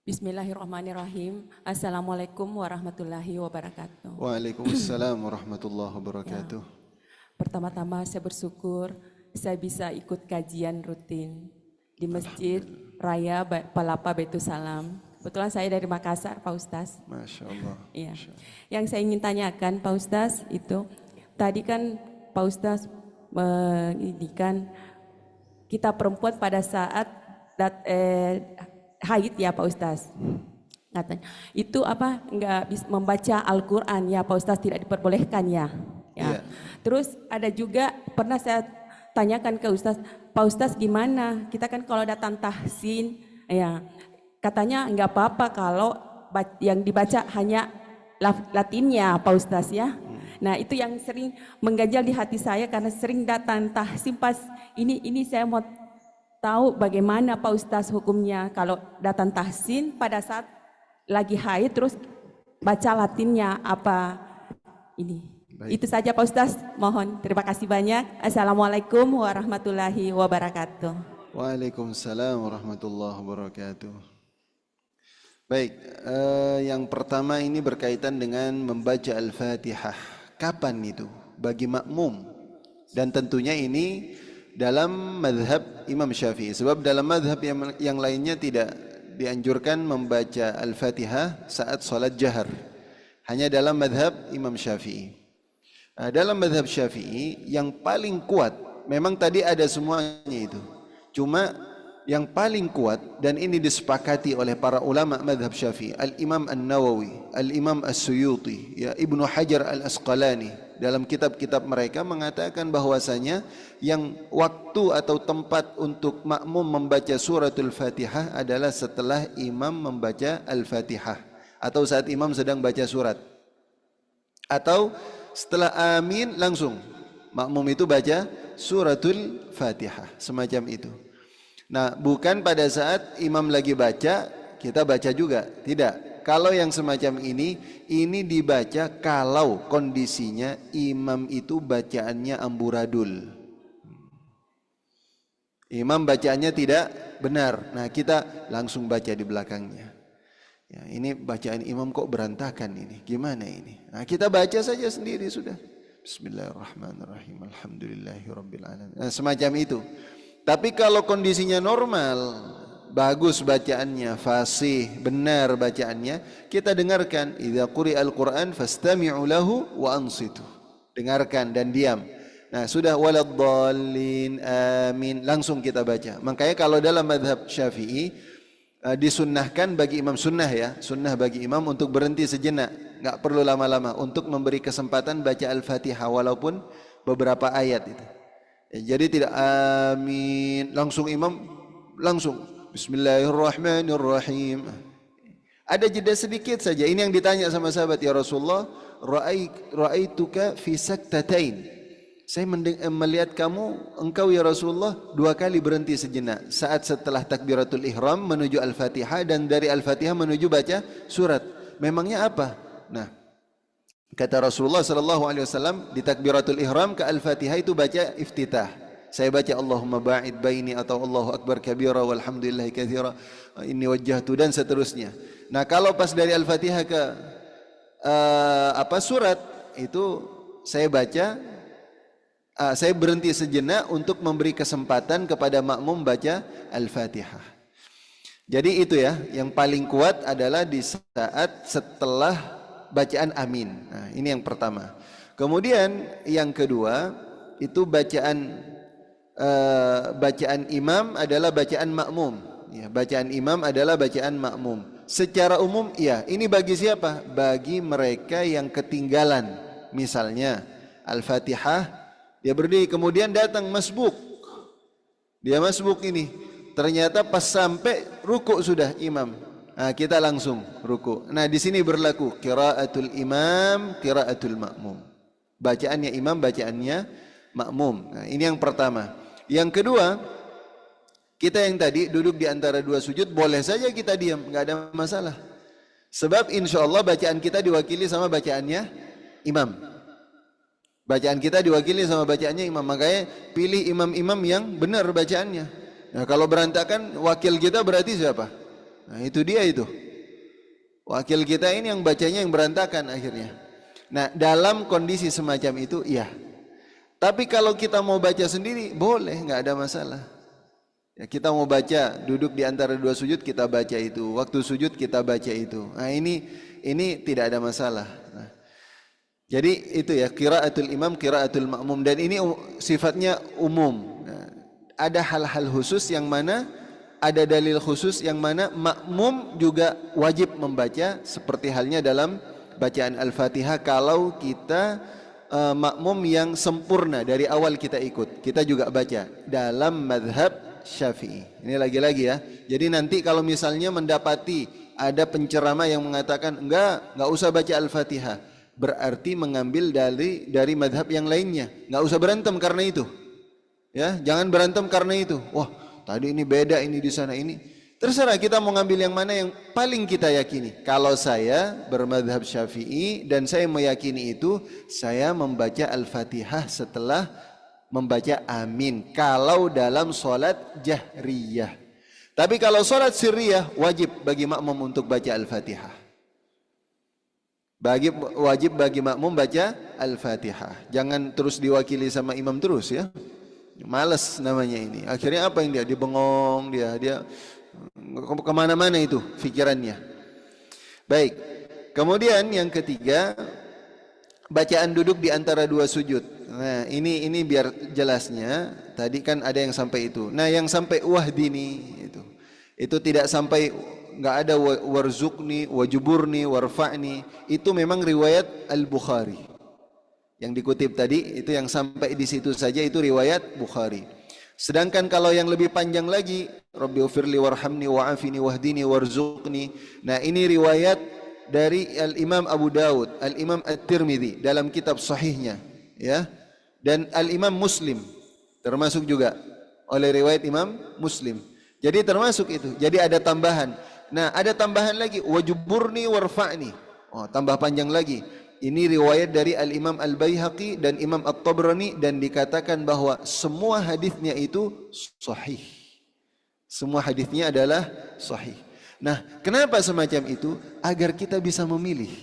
Bismillahirrahmanirrahim. Assalamualaikum warahmatullahi wabarakatuh. Waalaikumsalam warahmatullahi wabarakatuh. Ya. Pertama-tama saya bersyukur saya bisa ikut kajian rutin di Masjid Raya Palapa Baitul Salam. Kebetulan saya dari Makassar, Pak Ustaz. Masya Allah. Ya. Yang saya ingin tanyakan Pak Ustaz itu, tadi kan Pak Ustaz mengindikan kita perempuan pada saat haid ya Pak Ustaz. Katanya, itu apa nggak bisa membaca Al-Quran ya Pak Ustaz, tidak diperbolehkan ya. Ya. Terus ada juga pernah saya tanyakan ke Ustaz, Pak Ustaz gimana? Kita kan kalau datang tahsin, ya katanya nggak apa-apa kalau yang dibaca hanya Latinnya Pak Ustaz ya. Nah itu yang sering mengganjal di hati saya karena sering datang tahsin pas ini saya mau tahu bagaimana Pak Ustaz hukumnya kalau datang tahsin pada saat lagi haid terus baca Latinnya apa ini. Baik. Itu saja Pak Ustaz, mohon terima kasih banyak. Assalamualaikum warahmatullahi wabarakatuh. Waalaikumsalam warahmatullahi wabarakatuh. Baik, yang pertama ini berkaitan dengan membaca Al-Fatihah. Kapan itu? Bagi makmum. Dan tentunya ini dalam madhab Imam Syafi'i. Sebab dalam madhab yang lainnya tidak dianjurkan membaca Al-Fatihah saat salat jahar. Hanya dalam madhab Imam Syafi'i. Dalam madhab Syafi'i yang paling kuat, memang tadi ada semuanya itu. Cuma yang paling kuat dan ini disepakati oleh para ulama madhab Syafi'i, Al-Imam An-Nawawi, Al-Imam As-Suyuti, ya Ibnu Hajar Al-Asqalani dalam kitab-kitab mereka mengatakan bahwasanya yang waktu atau tempat untuk makmum membaca suratul Fatihah adalah setelah imam membaca Al-Fatihah atau saat imam sedang baca surat. Atau setelah amin langsung makmum itu baca suratul Fatihah, semacam itu. Nah, bukan pada saat imam lagi baca, kita baca juga. Tidak. Kalau yang semacam ini dibaca kalau kondisinya imam itu bacaannya amburadul. Imam bacaannya tidak benar. Nah, kita langsung baca di belakangnya. Ya, ini bacaan imam kok berantakan ini. Gimana ini? Nah, kita baca saja sendiri sudah. Bismillahirrahmanirrahim. Alhamdulillahirabbil alamin. Nah, semacam itu. Tapi kalau kondisinya normal, bagus bacaannya, fasih, benar bacaannya, kita dengarkan. Idza quri'al Qur'an fastami'u lahu wa ansitu. Dengarkan dan diam. Nah, sudah waladdallin amin, langsung kita baca. Makanya kalau dalam mazhab Syafi'i disunnahkan bagi imam, sunnah ya, sunnah bagi imam untuk berhenti sejenak, enggak perlu lama-lama untuk memberi kesempatan baca Al-Fatihah walaupun beberapa ayat itu. Jadi tidak amin langsung imam langsung Bismillahirrahmanirrahim. Ada jeda sedikit saja. Ini yang ditanya sama sahabat, ya Rasulullah, ra'aituka fi saktatain. Saya melihat engkau ya Rasulullah 2 kali berhenti sejenak. Saat setelah takbiratul ihram menuju Al-Fatihah dan dari Al-Fatihah menuju baca surat. Memangnya apa? Nah, kata Rasulullah sallallahu alaihi wasallam di takbiratul ihram ke Al-Fatihah itu baca iftitah. Saya baca Allahumma ba'id baini atau Allahu akbar kabira walhamdulillahi katsira inni wajjahtu dan seterusnya. Nah, kalau pas dari Al-Fatihah ke surat itu saya baca saya berhenti sejenak untuk memberi kesempatan kepada makmum baca Al-Fatihah. Jadi itu ya, yang paling kuat adalah di saat setelah bacaan amin. Nah, ini yang pertama. Kemudian yang kedua itu bacaan imam adalah bacaan makmum. Ya, bacaan imam adalah bacaan makmum. Secara umum, ya, ini bagi siapa? Bagi mereka yang ketinggalan. Misalnya Al-Fatihah, dia berdiri, kemudian datang masbuk. Dia masbuk ini. Ternyata pas sampai ruku sudah imam. Nah, kita langsung ruku. Nah, di sini berlaku qiraatul imam, qiraatul makmum. Bacaannya imam, bacaannya makmum. Nah, ini yang pertama. Yang kedua, kita yang tadi duduk di antara 2 sujud, boleh saja kita diam, enggak ada masalah. Sebab insya Allah bacaan kita diwakili sama bacaannya imam. Bacaan kita diwakili sama bacaannya imam. Makanya pilih imam-imam yang benar bacaannya. Nah, kalau berantakan, wakil kita berarti siapa? Nah, itu dia itu. Wakil kita ini yang bacanya yang berantakan akhirnya. Nah, dalam kondisi semacam itu, iya. Tapi kalau kita mau baca sendiri, boleh, nggak ada masalah. Ya, kita mau baca, duduk di antara 2 sujud, kita baca itu. Waktu sujud kita baca itu. Nah, ini tidak ada masalah. Nah, Jadi itu ya, qiraatul imam, qiraatul ma'mum, dan ini sifatnya umum. Nah, ada hal-hal khusus yang mana ada dalil khusus yang mana makmum juga wajib membaca, seperti halnya dalam bacaan Al-Fatihah kalau kita makmum yang sempurna dari awal kita ikut, kita juga baca dalam madhab Syafi'i. Ini lagi-lagi ya. Jadi nanti kalau misalnya mendapati ada penceramah yang mengatakan enggak usah baca Al-Fatihah, berarti mengambil dari madhab yang lainnya. Enggak usah berantem karena itu. Ya, jangan berantem karena itu. Wah, tadi ini beda, ini di sana ini. Terserah kita mau ngambil yang mana yang paling kita yakini. Kalau saya bermadhab Syafi'i dan saya meyakini itu, saya membaca Al-Fatihah setelah membaca amin. Kalau dalam sholat jahriyah. Tapi kalau sholat sirriyah, wajib bagi makmum untuk baca Al-Fatihah. Wajib bagi makmum baca Al-Fatihah. Jangan terus diwakili sama imam terus ya. Males namanya ini. Akhirnya apa yang dia bengong, dia kemana-mana itu pikirannya. Baik. Kemudian yang ketiga, bacaan duduk di antara dua sujud. Nah, ini biar jelasnya. Tadi kan ada yang sampai itu. Nah, yang sampai wahdini itu tidak sampai, nggak ada warzuqni, wajuburni, warfa'ni. Itu memang riwayat Al-Bukhari. Yang dikutip tadi itu yang sampai di situ saja, itu riwayat Bukhari. Sedangkan kalau yang lebih panjang lagi, Rabbighfirli warhamni wa'afini wahdini warzuqni. Nah, ini riwayat dari Al-Imam Abu Dawud, Al-Imam At-Tirmidzi dalam kitab sahihnya, ya. Dan Al-Imam Muslim termasuk juga oleh riwayat Imam Muslim. Jadi termasuk itu. Jadi ada tambahan. Nah, ada tambahan lagi, wajuburni warfa'ni. Oh, tambah panjang lagi. Ini riwayat dari Al-Imam Al-Baihaqi dan Imam At-Tabrani, dan dikatakan bahwa semua hadisnya itu sahih. Semua hadisnya adalah sahih. Nah, kenapa semacam itu? Agar kita bisa memilih.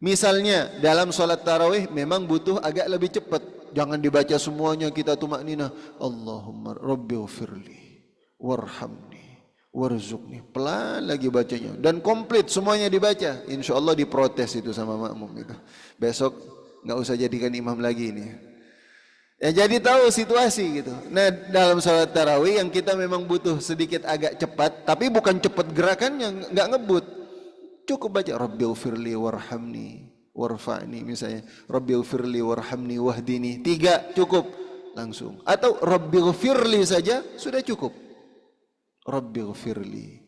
Misalnya dalam sholat tarawih memang butuh agak lebih cepat. Jangan dibaca semuanya kita tumakninah. Allahumma rabbighfirli warhamni warzuqni. Pelan lagi bacanya. Dan komplit semuanya dibaca. Insya Allah diprotes itu sama makmum itu. Besok nggak usah jadikan imam lagi ini. Ya, jadi tahu situasi gitu. Nah, dalam sholat tarawih yang kita memang butuh sedikit agak cepat, tapi bukan cepat gerakannya, nggak ngebut. Cukup baca Rabbighfirli warhamni warfa'ni misalnya. Rabbighfirli warhamni wahdini. 3 cukup langsung. Atau Rabbighfirli saja sudah cukup. Rabbighfirli.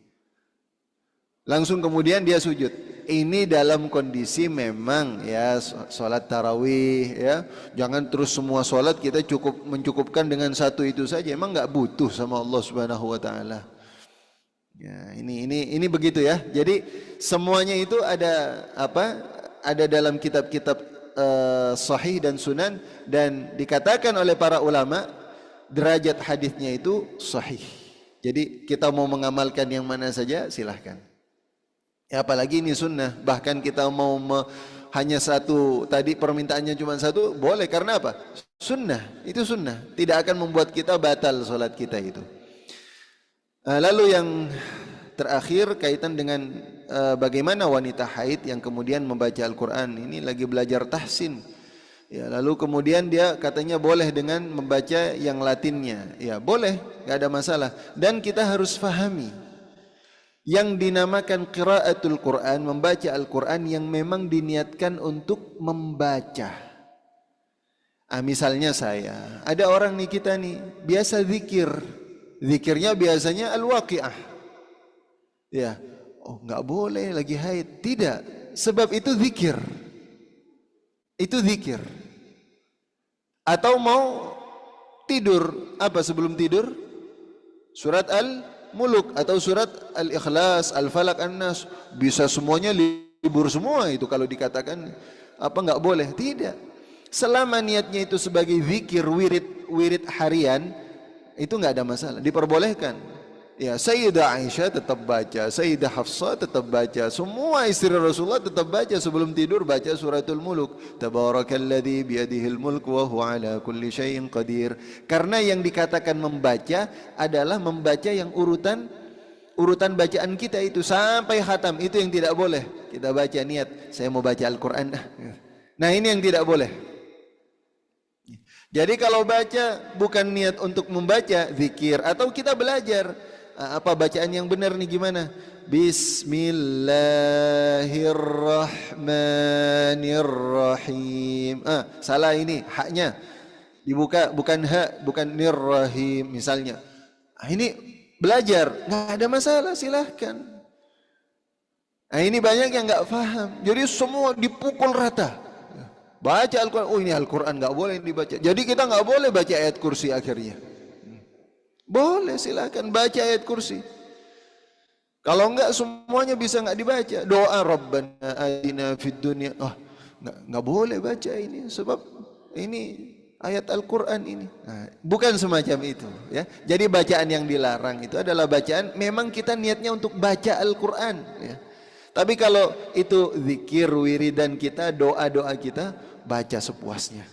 Langsung kemudian dia sujud. Ini dalam kondisi memang ya sholat tarawih ya. Jangan terus semua sholat kita mencukupkan dengan satu itu saja. Emang nggak butuh sama Allah Subhanahu Wa Taala. Ya, ini begitu ya. Jadi semuanya itu ada apa? Ada dalam kitab-kitab sahih dan sunan, dan dikatakan oleh para ulama derajat hadisnya itu sahih. Jadi kita mau mengamalkan yang mana saja silahkan. Ya, apalagi ini sunnah. Bahkan kita mau hanya satu, tadi permintaannya cuma satu, boleh. Karena apa? Sunnah, itu sunnah. Tidak akan membuat kita batal sholat kita itu. Lalu yang terakhir kaitan dengan bagaimana wanita haid yang kemudian membaca Al-Quran. Ini lagi belajar tahsin. Ya, lalu kemudian dia katanya boleh dengan membaca yang Latinnya. Ya boleh, gak ada masalah. Dan kita harus fahami yang dinamakan qiraatul Quran, membaca Al-Quran yang memang diniatkan untuk membaca. Misalnya saya, ada orang nih kita nih biasa zikir. Zikirnya biasanya Al-Waqi'ah. Ya, oh nggak boleh lagi haid. Tidak, sebab itu zikir. Itu zikir. Atau mau tidur, apa sebelum tidur? Surat Al-Muluk atau surat Al-Ikhlas, Al-Falaq, An-Nas. Bisa semuanya libur semua itu kalau dikatakan apa nggak boleh. Tidak. Selama niatnya itu sebagai zikir, wirid harian, itu nggak ada masalah, diperbolehkan. Ya, Sayyidah Aisyah tetap baca, Sayyidah Hafsah tetap baca, semua istri Rasulullah tetap baca sebelum tidur, baca suratul Muluk. Tabarakalladzi biyadihil mulk wa huwa ala kulli syai'in qadir. Karena yang dikatakan membaca adalah membaca yang urutan bacaan kita itu sampai khatam. Itu yang tidak boleh. Kita baca niat, saya mau baca Al-Quran. Nah ini yang tidak boleh. Jadi kalau baca bukan niat untuk membaca zikir atau kita belajar apa bacaan yang benar nih gimana? Bismillahirrahmanirrahim. Salah ini haknya. Dibuka bukan ha, bukan nirrahim misalnya. Ini belajar, nggak ada masalah, silahkan. Ini banyak yang nggak paham. Jadi semua dipukul rata. Baca Al-Quran, oh ini Al-Quran nggak boleh dibaca. Jadi kita nggak boleh baca ayat kursi akhirnya. Boleh, silahkan baca ayat kursi. Kalau enggak semuanya bisa nggak dibaca. Doa Rabbana atina fid dunya. Nggak boleh baca ini sebab ini ayat Al-Quran ini. Bukan semacam itu ya. Jadi bacaan yang dilarang itu adalah bacaan memang kita niatnya untuk baca Al-Quran ya. Tapi kalau itu zikir, wiridan kita, doa-doa kita, baca sepuasnya.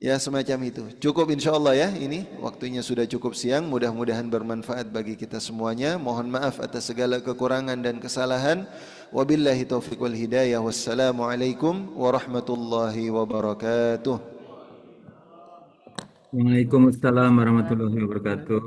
Ya semacam itu. Cukup insya Allah ya, ini waktunya sudah cukup siang. Mudah-mudahan bermanfaat bagi kita semuanya. Mohon maaf atas segala kekurangan dan kesalahan. Wabillahi taufiq wal hidayah. Wassalamualaikum warahmatullahi wabarakatuh. Waalaikumsalam warahmatullahi wabarakatuh.